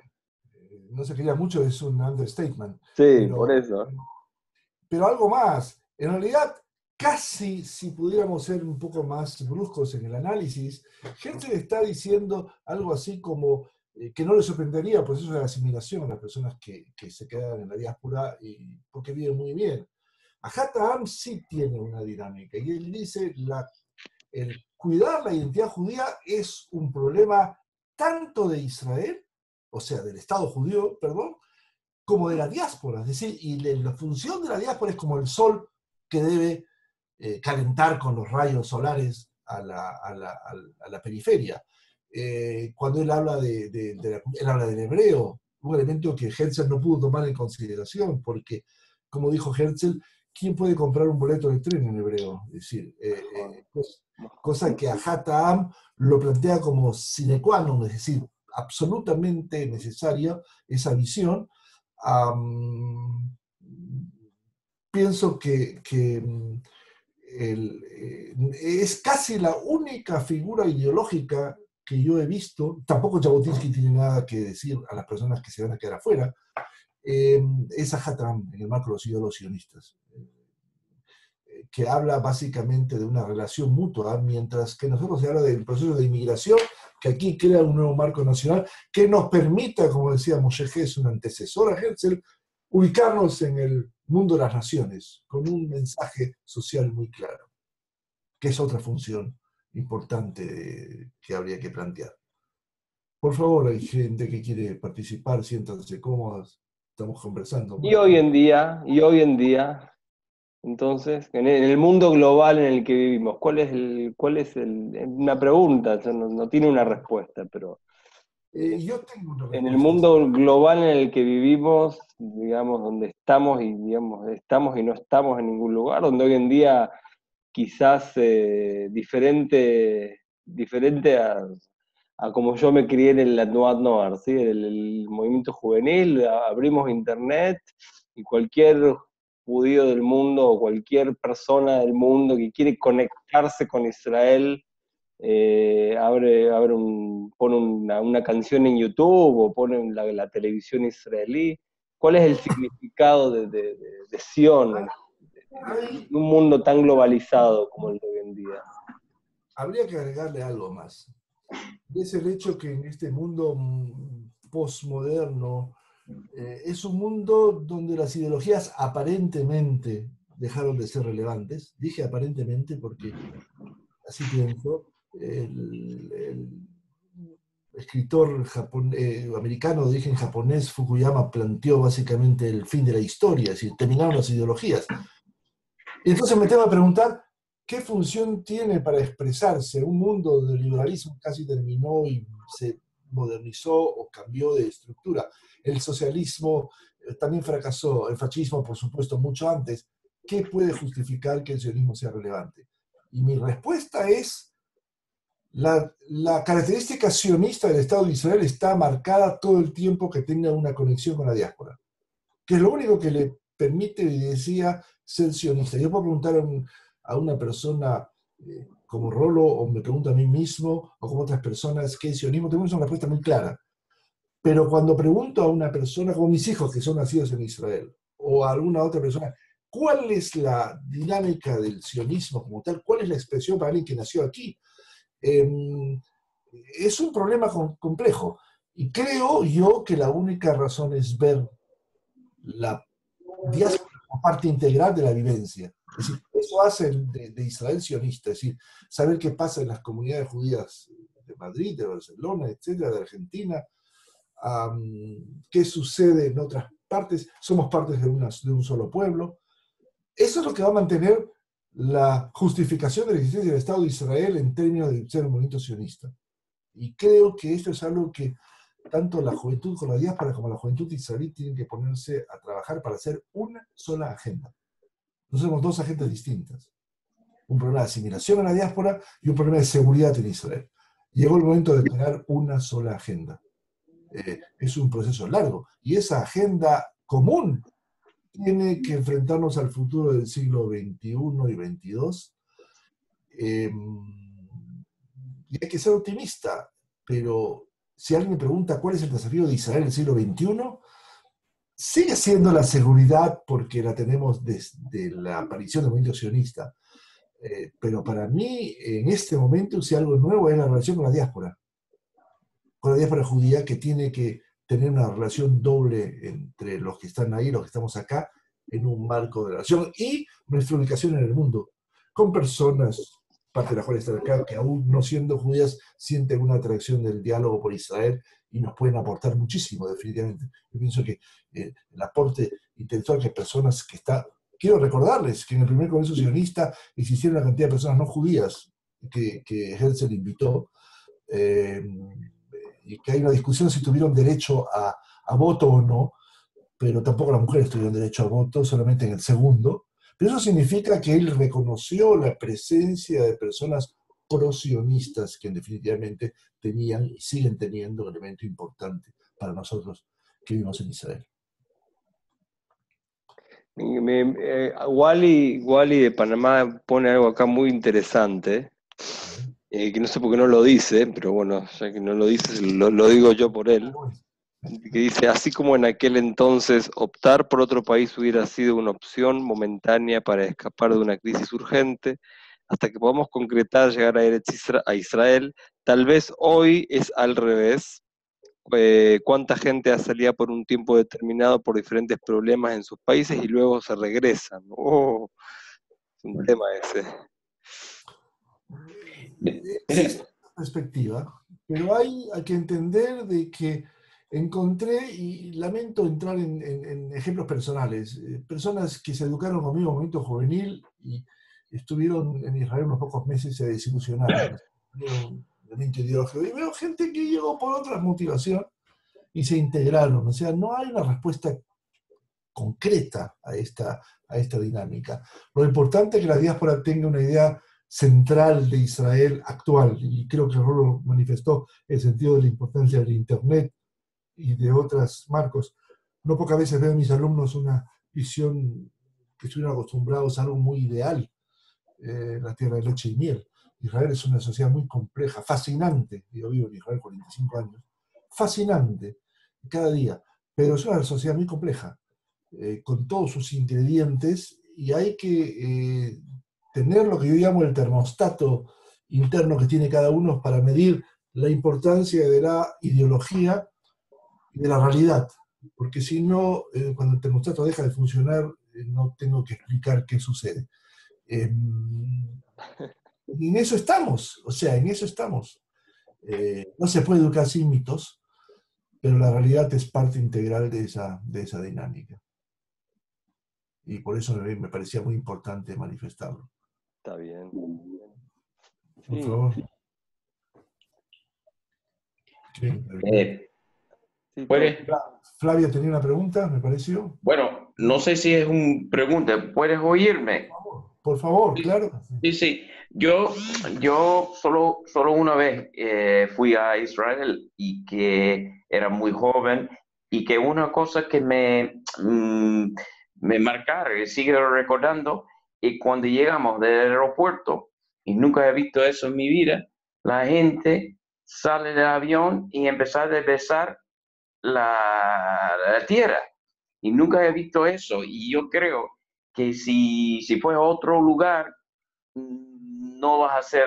No se quería mucho, es un understatement. Sí, por eso. Pero algo más, en realidad, casi si pudiéramos ser un poco más bruscos en el análisis, Herzl está diciendo algo así como que no le sorprendería el proceso de asimilación a las personas que se quedan en la diáspora porque viven muy bien. Hatam sí tiene una dinámica, y él dice el cuidar la identidad judía es un problema tanto de Israel, o sea, del Estado judío, perdón, como de la diáspora. Es decir, y la función de la diáspora es como el sol que debe calentar con los rayos solares a la periferia. Cuando él habla él habla del hebreo, un elemento que Herzl no pudo tomar en consideración, porque, como dijo Herzl, ¿quién puede comprar un boleto de tren en hebreo? Es decir, cosa que a Hatam lo plantea como sine qua non, es decir, absolutamente necesaria esa visión. Pienso que es casi la única figura ideológica que yo he visto, tampoco Jabotinsky tiene nada que decir a las personas que se van a quedar afuera, es a Hatam en el marco de los ídolos sionistas, que habla básicamente de una relación mutua, mientras que nosotros se habla del proceso de inmigración, que aquí crea un nuevo marco nacional que nos permita, como decía Moshe Hess, un antecesor a Herzl, ubicarnos en el mundo de las naciones, con un mensaje social muy claro, que es otra función importante que habría que plantear. Por favor, hay gente que quiere participar, siéntanse cómodas, estamos conversando. Y hoy en día, entonces, en el mundo global en el que vivimos, ¿cuál es una pregunta, no tiene una respuesta, pero yo tengo una respuesta. En el mundo global en el que vivimos, digamos, donde estamos y no estamos en ningún lugar, donde hoy en día quizás diferente a como yo me crié en el Tnuat Noar, ¿sí? el movimiento juvenil, abrimos internet y cualquier judío del mundo o cualquier persona del mundo que quiere conectarse con Israel, pone una canción en YouTube o pone la televisión israelí. ¿Cuál es el significado de Sion en un mundo tan globalizado como el de hoy en día? Habría que agregarle algo más. Es el hecho que en este mundo postmoderno es un mundo donde las ideologías aparentemente dejaron de ser relevantes. Dije aparentemente porque así pienso. El escritor americano de origen japonés, Fukuyama, planteó básicamente el fin de la historia, es decir, terminaron las ideologías. Y entonces me tengo que preguntar, ¿qué función tiene para expresarse un mundo donde el liberalismo casi terminó y se modernizó o cambió de estructura? El socialismo también fracasó, el fascismo, por supuesto, mucho antes. ¿Qué puede justificar que el sionismo sea relevante? Y mi respuesta es, la característica sionista del Estado de Israel está marcada todo el tiempo que tenga una conexión con la diáspora, que es lo único que le permite, y decía, ser sionista. Yo puedo preguntar a una persona como Rolo, o me pregunto a mí mismo, o como otras personas, ¿qué es sionismo? Tengo una respuesta muy clara. Pero cuando pregunto a una persona, como mis hijos que son nacidos en Israel, o a alguna otra persona, ¿cuál es la dinámica del sionismo como tal? ¿Cuál es la expresión para alguien que nació aquí? Es un problema complejo. Y creo yo que la única razón es ver la diáspora como parte integral de la vivencia. Es decir, eso hace de Israel sionista, es decir, saber qué pasa en las comunidades judías de Madrid, de Barcelona, etcétera, de Argentina, qué sucede en otras partes, somos partes de un solo pueblo. Eso es lo que va a mantener la justificación de la existencia del Estado de Israel en términos de ser un movimiento sionista. Y creo que esto es algo que tanto la juventud con la diáspora como la juventud israelí tienen que ponerse a trabajar para hacer una sola agenda. No somos dos agendas distintas. Un problema de asimilación a la diáspora y un problema de seguridad en Israel. Llegó el momento de crear una sola agenda. Es un proceso largo. Y esa agenda común tiene que enfrentarnos al futuro del siglo XXI y XXII. Y hay que ser optimista, pero si alguien me pregunta cuál es el desafío de Israel en el siglo XXI, sigue siendo la seguridad porque la tenemos desde la aparición del movimiento sionista. Pero para mí, en este momento, si algo nuevo es la relación con la diáspora judía, que tiene que tener una relación doble entre los que están ahí y los que estamos acá, en un marco de relación, y nuestra ubicación en el mundo, con personas, parte de las cuales están acá, que aún no siendo judías, sienten una atracción del diálogo por Israel y nos pueden aportar muchísimo, definitivamente. Yo pienso que el aporte intelectual que personas que están... Quiero recordarles que en el primer Congreso Sionista existieron una cantidad de personas no judías que Herzl invitó, y que hay una discusión si tuvieron derecho a voto o no, pero tampoco las mujeres tuvieron derecho a voto, solamente en el segundo. Pero eso significa que él reconoció la presencia de personas pro-sionistas que definitivamente tenían y siguen teniendo un elemento importante para nosotros que vivimos en Israel. Wally de Panamá pone algo acá muy interesante, que no sé por qué no lo dice, pero bueno, ya que no lo dice, lo digo yo por él, que dice, así como en aquel entonces optar por otro país hubiera sido una opción momentánea para escapar de una crisis urgente, hasta que podamos concretar llegar a Israel, tal vez hoy es al revés. Cuánta gente salía por un tiempo determinado por diferentes problemas en sus países y luego se regresan. Oh, es un tema ese. Existe una perspectiva, pero hay que entender de que encontré, y lamento entrar en ejemplos personales, personas que se educaron conmigo en un momento juvenil y estuvieron en Israel unos pocos meses y se desilusionaron. Un elemento ideológico. Y veo gente que llegó por otras motivaciones y se integraron. O sea, no hay una respuesta concreta a esta dinámica. Lo importante es que la diáspora tenga una idea central de Israel actual, y creo que Rolo manifestó el sentido de la importancia del Internet y de otros marcos. No pocas veces veo en mis alumnos una visión que estuvieron acostumbrados a algo muy ideal, la tierra de leche y miel. Israel es una sociedad muy compleja, fascinante. Yo vivo en Israel 45 años. Fascinante, cada día. Pero es una sociedad muy compleja, con todos sus ingredientes, y hay que tener lo que yo llamo el termostato interno que tiene cada uno para medir la importancia de la ideología y de la realidad. Porque si no, cuando el termostato deja de funcionar, no tengo que explicar qué sucede. Y en eso estamos, o sea, en eso estamos. No se puede educar sin mitos, pero la realidad es parte integral de esa dinámica. Y por eso me parecía muy importante manifestarlo. Está bien. Por Sí. favor. ¿Puedes? Flavia tenía una pregunta, me pareció. Bueno, no sé si es una pregunta. ¿Puedes oírme? Por favor, claro. Sí, sí. Yo solo una vez fui a Israel y que era muy joven y que una cosa que me marcar, sigue recordando, y cuando llegamos del aeropuerto, y nunca he visto eso en mi vida, la gente sale del avión y empieza a besar la tierra. Y nunca he visto eso. Y yo creo que si fue a otro lugar, no vas a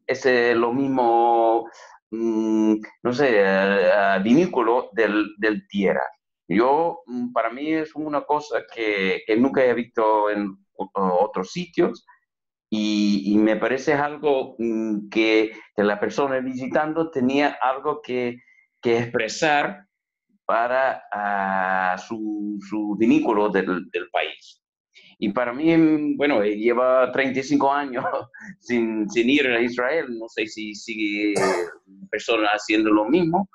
hacer lo mismo, no sé, vinículo del tierra. Para mí es una cosa que nunca he visto en otros sitios y me parece algo que la persona visitando tenía algo que expresar para su vinículo del país. Y para mí, bueno, lleva 35 años sin ir a Israel. No sé si sigue personas haciendo lo mismo,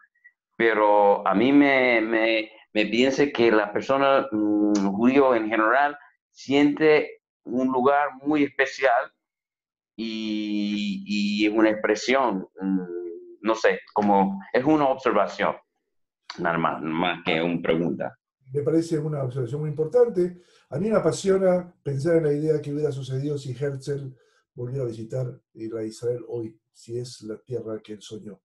pero a mí me piensa que la persona judío en general siente un lugar muy especial y una expresión, no sé, como es una observación, nada más que una pregunta. Me parece una observación muy importante. A mí me apasiona pensar en la idea que hubiera sucedido si Herzl volviera a visitar Israel hoy, si es la tierra que él soñó.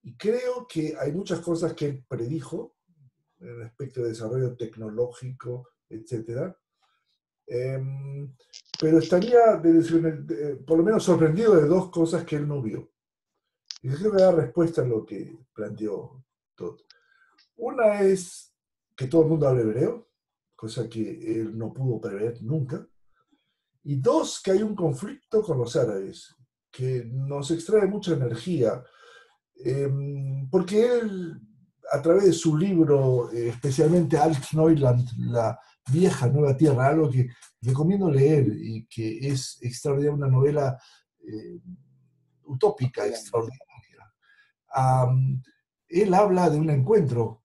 Y creo que hay muchas cosas que él predijo respecto de desarrollo tecnológico, etc. Pero estaría, por lo menos, sorprendido de dos cosas que él no vio. Y creo que da respuesta a lo que planteó Todd. Una es que todo el mundo hable hebreo, cosa que él no pudo prever nunca. Y dos, que hay un conflicto con los árabes, que nos extrae mucha energía, porque él, a través de su libro, especialmente Alt Neuland, La vieja nueva tierra, algo que recomiendo leer y que es extraordinaria, una novela utópica, extraordinaria. Él habla de un encuentro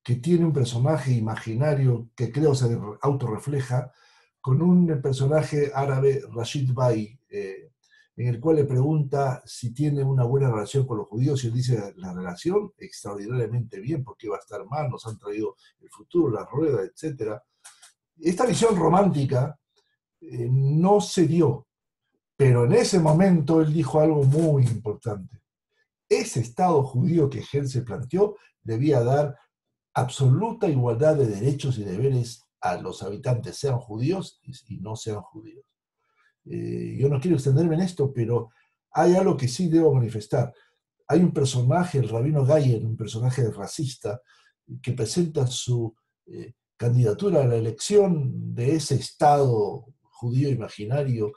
que tiene un personaje imaginario que creo se autorrefleja con un personaje árabe, Rashid Bai, en el cual le pregunta si tiene una buena relación con los judíos y él dice la relación extraordinariamente bien porque va a estar mal, nos han traído el futuro, la rueda, etc. Esta visión romántica no se dio, pero en ese momento él dijo algo muy importante. Ese Estado judío que Herzl planteó debía dar absoluta igualdad de derechos y deberes a los habitantes, sean judíos y no sean judíos. Yo no quiero extenderme en esto, pero hay algo que sí debo manifestar. Hay un personaje, el rabino Gayer, un personaje racista, que presenta su candidatura a la elección de ese Estado judío imaginario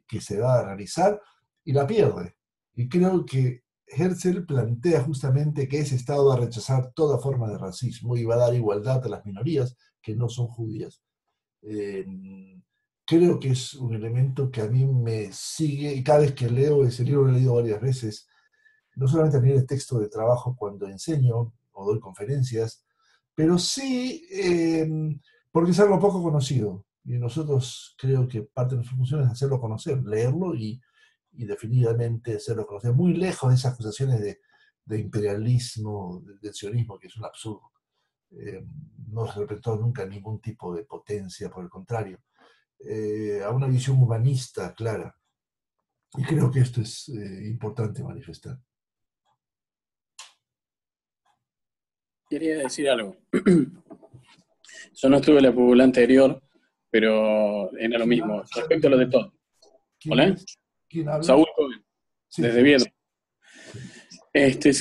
que se va a realizar y la pierde. Y creo que Herzl plantea justamente que ese Estado va a rechazar toda forma de racismo y va a dar igualdad a las minorías que no son judías. Creo que es un elemento que a mí me sigue, y cada vez que leo ese libro, lo he leído varias veces, no solamente a nivel de texto de trabajo cuando enseño o doy conferencias, pero sí porque es algo poco conocido. Y nosotros creo que parte de nuestra función es hacerlo conocer, leerlo y definitivamente hacerlo conocer, muy lejos de esas acusaciones de imperialismo, de sionismo, que es un absurdo. No se representó nunca ningún tipo de potencia, por el contrario, a una visión humanista clara. Y creo que esto es importante manifestar. Quería decir algo. Yo no estuve en la PUBLA anterior, pero era lo mismo. Respecto a lo de todo. ¿Hola? ¿Quién habla? Saúl Cohen, sí, desde Viedo. Sí.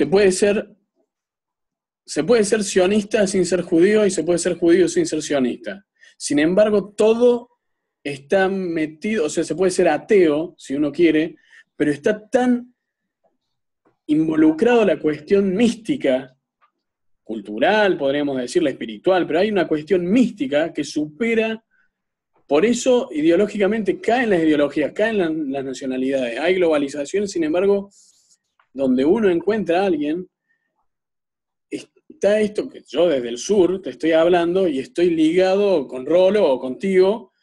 Se puede ser sionista sin ser judío y se puede ser judío sin ser sionista. Sin embargo, todo está metido, o sea, se puede ser ateo, si uno quiere, pero está tan involucrado la cuestión mística, cultural, podríamos decirla espiritual, pero hay una cuestión mística que supera, por eso ideológicamente caen las ideologías, caen las nacionalidades, hay globalización, sin embargo, donde uno encuentra a alguien, está esto que yo desde el sur te estoy hablando y estoy ligado con Rolo o contigo,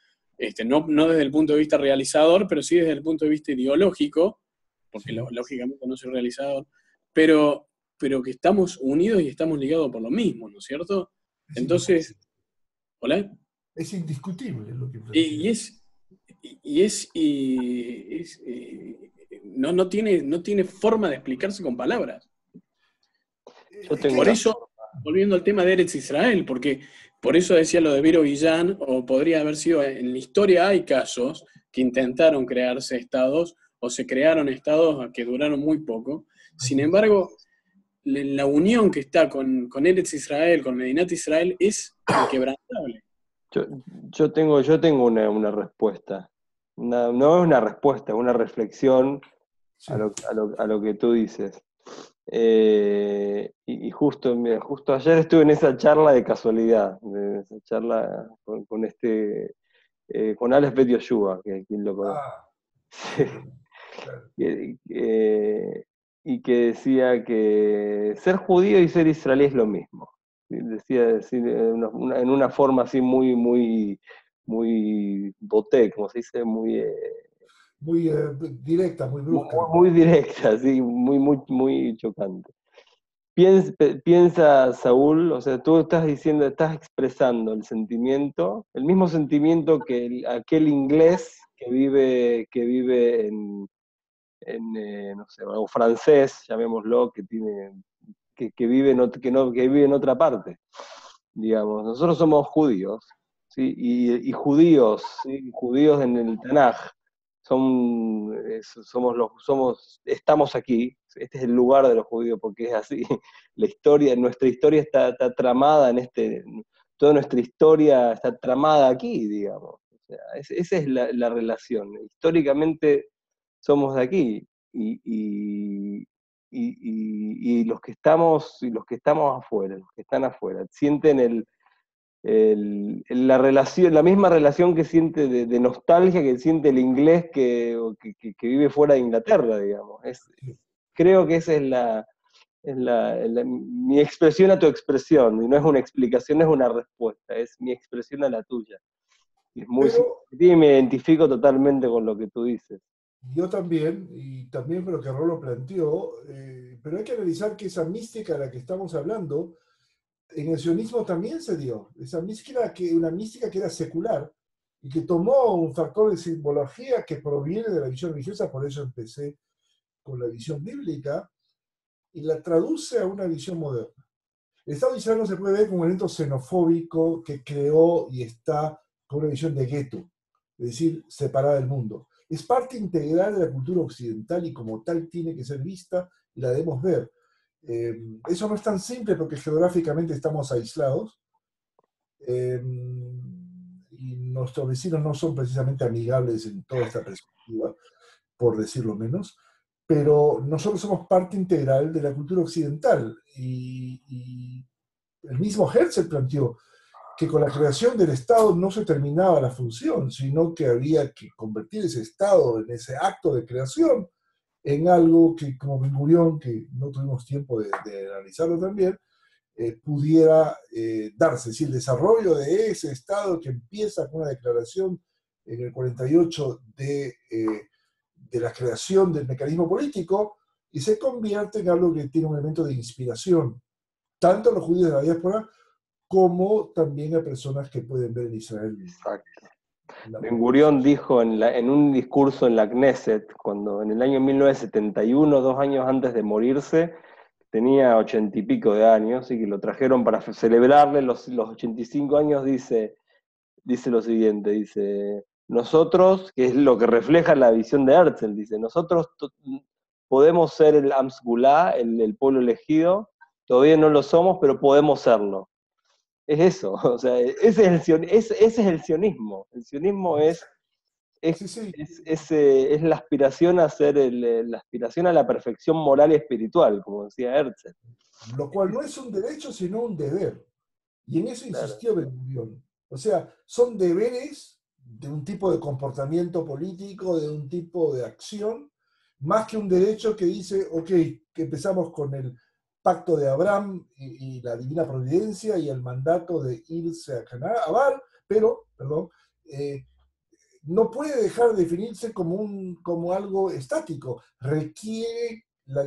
no desde el punto de vista realizador, pero sí desde el punto de vista ideológico, porque lógicamente no soy realizador, pero que estamos unidos y estamos ligados por lo mismo, ¿no es cierto? Entonces, ¿hola? Es indiscutible lo que Y, plantea. no tiene forma de explicarse con palabras. Yo tengo Por una eso, volviendo al tema de Eretz Israel, porque por eso decía lo de Vero Villán, o podría haber sido, en la historia hay casos que intentaron crearse estados, o se crearon estados que duraron muy poco. Sin embargo, la unión que está con Eretz Israel, con Medinat Israel, es inquebrantable. Yo tengo una respuesta. No es una respuesta, es una reflexión Sí. a lo que tú dices. Y justo, mira, justo ayer estuve en esa charla de casualidad, de esa charla con Alex Bet Yoshua, que quien lo conoce. Ah, Sí. claro. Y que decía que ser judío y ser israelí es lo mismo. Decía en una forma así muy boté, como se dice, Muy directa, muy brusca. muy directa, sí, muy chocante. Piensa, Saúl, o sea, tú estás diciendo, estás expresando el sentimiento, el mismo sentimiento que aquel inglés que vive no sé, o francés, llamémoslo, que vive que vive en otra parte, digamos. Nosotros somos judíos, ¿sí? Y judíos, ¿sí? Judíos en el Tanaj, estamos aquí, este es el lugar de los judíos, porque es así, nuestra historia está tramada toda nuestra historia está tramada aquí, digamos. O sea, esa es la relación. Históricamente somos de aquí, y los que estamos afuera, los que están afuera, sienten la misma relación que siente de nostalgia que siente el inglés que vive fuera de Inglaterra, digamos. Creo que esa es mi expresión a tu expresión, y no es una explicación, no es una respuesta, es mi expresión a la tuya. Y es muy Pero significativa y me identifico totalmente con lo que tú dices. yo también, y también por lo que Rolo planteó, pero hay que analizar que esa mística de la que estamos hablando, en el sionismo también se dio. Esa mística una mística que era secular y que tomó un factor de simbología que proviene de la visión religiosa, por eso empecé con la visión bíblica, y la traduce a una visión moderna. El Estado de Israel no se puede ver como un evento xenofóbico que creó y está con una visión de gueto, es decir, separada del mundo. Es parte integral de la cultura occidental y como tal tiene que ser vista y la debemos ver. Eso no es tan simple porque geográficamente estamos aislados y nuestros vecinos no son precisamente amigables en toda esta perspectiva, por decirlo menos, pero nosotros somos parte integral de la cultura occidental y el mismo Herzl planteó que con la creación del Estado no se terminaba la función, sino que había que convertir ese Estado, en ese acto de creación, en algo que, como Ben-Gurión, que no tuvimos tiempo de analizarlo también, pudiera darse. Es decir, el desarrollo de ese Estado que empieza con una declaración en el 48 de la creación del mecanismo político y se convierte en algo que tiene un elemento de inspiración, tanto a los judíos de la diáspora como también a personas que pueden ver en Israel. Exacto. Ben-Gurión dijo en un discurso en la Knesset, cuando en el año 1971, 2 años antes de morirse, tenía 80 y pico de años, y que lo trajeron para celebrarle los 85 años, dice lo siguiente, dice, nosotros, que es lo que refleja la visión de Herzl, dice, nosotros podemos ser el Am Sgulá, el pueblo elegido, todavía no lo somos, pero podemos serlo. Es eso, o sea, ese es el sionismo. El sionismo Sí, sí. es la aspiración a ser la aspiración a la perfección moral y espiritual, como decía Herzl. Lo cual no es un derecho, sino un deber. Y en eso Claro. insistió Ben-Gurión. O sea, son deberes de un tipo de comportamiento político, de un tipo de acción, más que un derecho que dice, ok, que empezamos con el pacto de Abraham y la divina providencia y el mandato de irse a Canaán, pero, perdón, no puede dejar de definirse como algo estático. Requiere la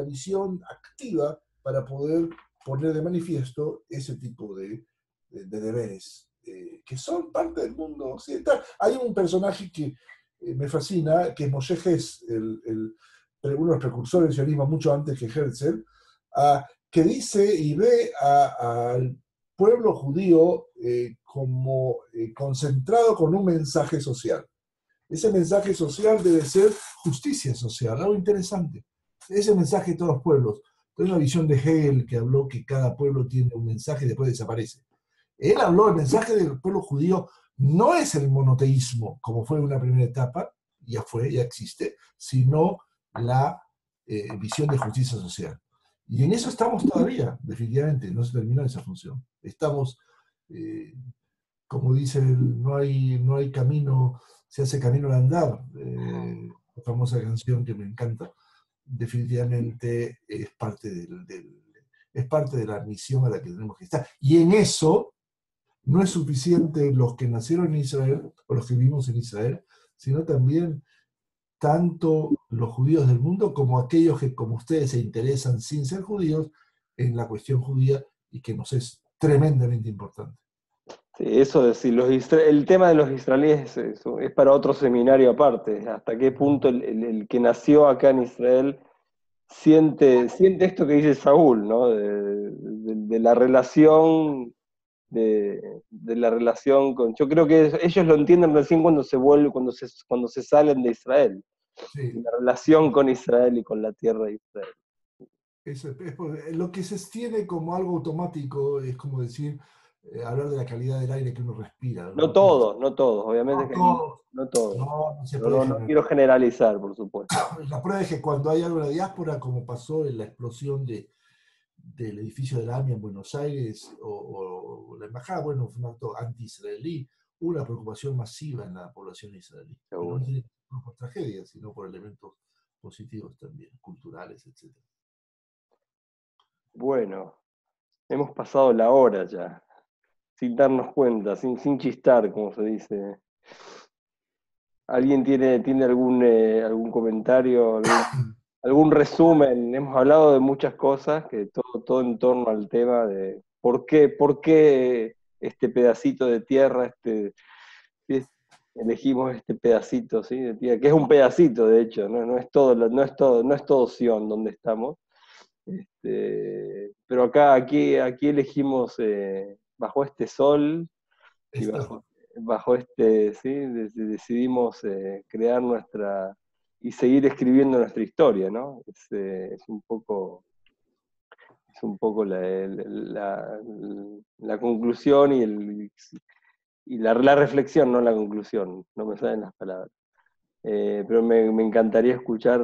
visión activa para poder poner de manifiesto ese tipo de de deberes, que son parte del mundo occidental. Hay un personaje que me fascina, que es Moshe Hess, uno de los precursores del sionismo mucho antes que Herzl, que dice y ve al pueblo judío como concentrado con un mensaje social. Ese mensaje social debe ser justicia social, algo interesante. Ese mensaje de todos los pueblos. Es una visión de Hegel que habló que cada pueblo tiene un mensaje y después desaparece. Él habló, el mensaje del pueblo judío no es el monoteísmo, como fue en una primera etapa, ya existe, sino la visión de justicia social. Y en eso estamos todavía, definitivamente, no se terminó esa función. Estamos, como dice, no hay camino, se hace camino al andar, la famosa canción que me encanta, definitivamente es parte es parte de la misión a la que tenemos que estar. Y en eso no es suficiente los que nacieron en Israel, o los que vivimos en Israel, sino también tanto los judíos del mundo como aquellos que, como ustedes, se interesan sin ser judíos en la cuestión judía y que nos es tremendamente importante. Sí, eso es decir, el tema de los israelíes es para otro seminario aparte. Hasta qué punto el que nació acá en Israel siente esto que dice Saúl, ¿no? De la relación, de la relación con. Yo creo que ellos lo entienden recién cuando se salen de Israel. Sí. La relación con Israel y con la tierra de Israel. Lo que se tiene como algo automático es como decir, hablar de la calidad del aire que uno respira. No todos, obviamente no todos. No se puede No quiero generalizar, por supuesto. La prueba es que cuando hay algo en la diáspora, como pasó en la explosión del edificio de la AMIA en Buenos Aires, o la embajada, bueno, fue un acto anti-israelí, hubo una preocupación masiva en la población israelí. Pero no tiene que ser por tragedias, sino por elementos positivos también, culturales, etc. Bueno, hemos pasado la hora ya, sin darnos cuenta, sin chistar, como se dice. ¿Alguien tiene algún comentario, algún resumen? Hemos hablado de muchas cosas, que todo en torno al tema de por qué este pedacito de tierra, elegimos este pedacito, ¿sí? De tierra, que es un pedacito, de hecho, no es todo Sion donde estamos. Pero aquí elegimos bajo este sol y bajo sí, decidimos crear y seguir escribiendo nuestra historia, ¿no? Es un poco la conclusión y la reflexión, no la conclusión, no me salen las palabras. Pero me encantaría escuchar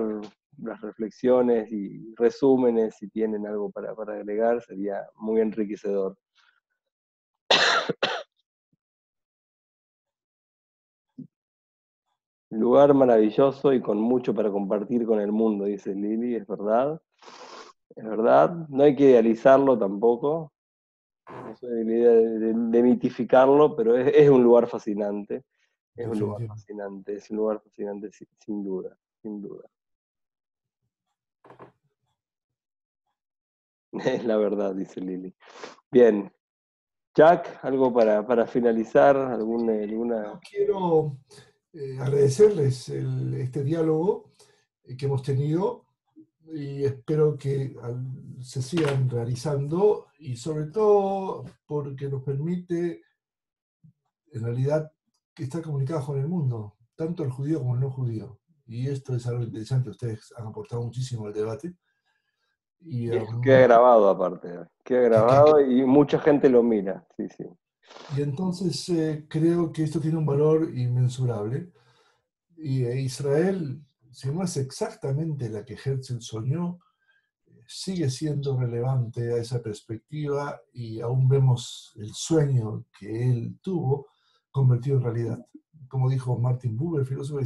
las reflexiones y resúmenes, si tienen algo para agregar, sería muy enriquecedor. Lugar maravilloso y con mucho para compartir con el mundo, dice Lili, es verdad. Es verdad, no hay que idealizarlo tampoco, no soy de la idea de mitificarlo, pero es un lugar fascinante. Es un lugar fascinante, sin duda, sin duda. Es la verdad, dice Lili. Bien. Jack, ¿algo para finalizar? ¿Alguna? Quiero agradecerles este diálogo que hemos tenido y espero que se sigan realizando y sobre todo porque nos permite en realidad estar comunicados con el mundo, tanto el judío como el no judío. Y esto es algo interesante, ustedes han aportado muchísimo al debate. Y queda grabado aparte, queda grabado y mucha gente lo mira, sí. Y entonces creo que esto tiene un valor inmensurable. Y Israel, si no es exactamente la que Herzl soñó, sigue siendo relevante a esa perspectiva y aún vemos el sueño que él tuvo convertido en realidad. Como dijo Martin Buber, filósofo,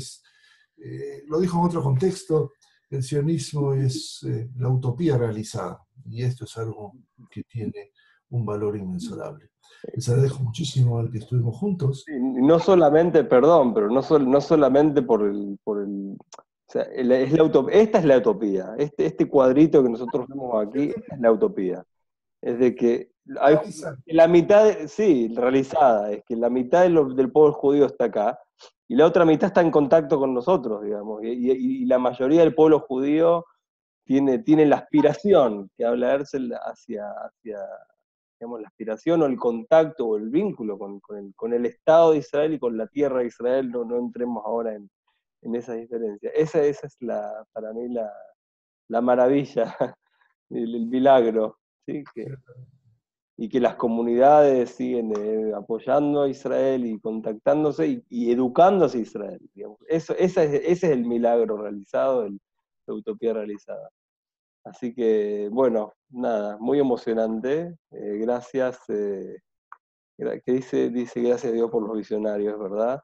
lo dijo en otro contexto, el sionismo es la utopía realizada, y esto es algo que tiene un valor inmensurable. Les agradezco muchísimo al que estuvimos juntos. Sí, no solamente, perdón, pero no solamente por el o sea, esta es la utopía. Este cuadrito que nosotros vemos aquí es la utopía. es de que hay la mitad, sí, realizada, es que la mitad del pueblo judío está acá, y la otra mitad está en contacto con nosotros, digamos, y la mayoría del pueblo judío tiene la aspiración, que habla Herzl hacia digamos, la aspiración o el contacto o el vínculo con el Estado de Israel y con la tierra de Israel. No entremos ahora en esa diferencia. Esa es para mí la maravilla, el milagro, ¿sí? Y que las comunidades siguen apoyando a Israel y contactándose y educándose a Israel. Digamos. Ese es el milagro realizado, la utopía realizada. Así que, bueno, nada, muy emocionante. Gracias. Que dice gracias a Dios por los visionarios, ¿verdad?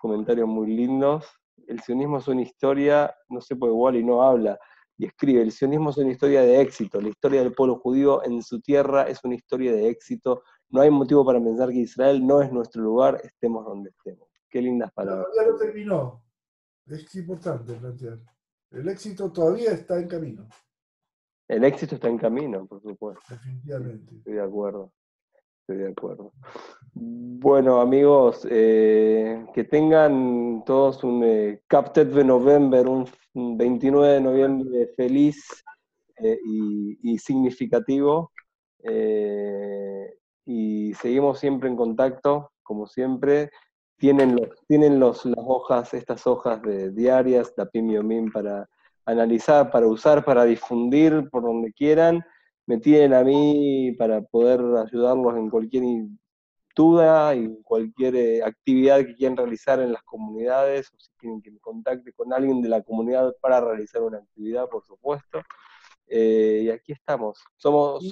Comentarios muy lindos. El sionismo es una historia, no sé por qué Wally no habla y escribe, el sionismo es una historia de éxito, la historia del pueblo judío en su tierra es una historia de éxito, no hay motivo para pensar que Israel no es nuestro lugar, estemos donde estemos. Qué lindas palabras. Todavía no terminó, es importante plantear. El éxito todavía está en camino. El éxito está en camino, por supuesto. Definitivamente. Estoy de acuerdo. Bueno, amigos, que tengan todos un Captet de November, un 29 de noviembre feliz y significativo. Y seguimos siempre en contacto, como siempre. Tienen las hojas, estas hojas diarias, Dapim Yomim, para analizar, para usar, para difundir por donde quieran. Me tienen a mí para poder ayudarlos en cualquier duda y cualquier actividad que quieran realizar en las comunidades, o si quieren que me contacte con alguien de la comunidad para realizar una actividad, por supuesto. Y aquí estamos. Somos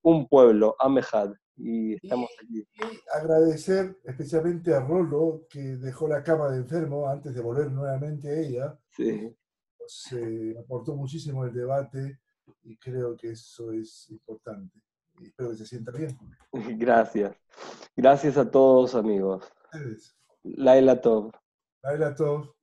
un pueblo, Amejad, y estamos aquí. Y agradecer especialmente a Rolo, que dejó la cama de enfermo antes de volver nuevamente a ella. Sí. Aportó muchísimo el debate y creo que eso es importante. Y espero que se sienta bien. Gracias. Gracias a todos, amigos. Ustedes. Laila Tov. Laila Tov.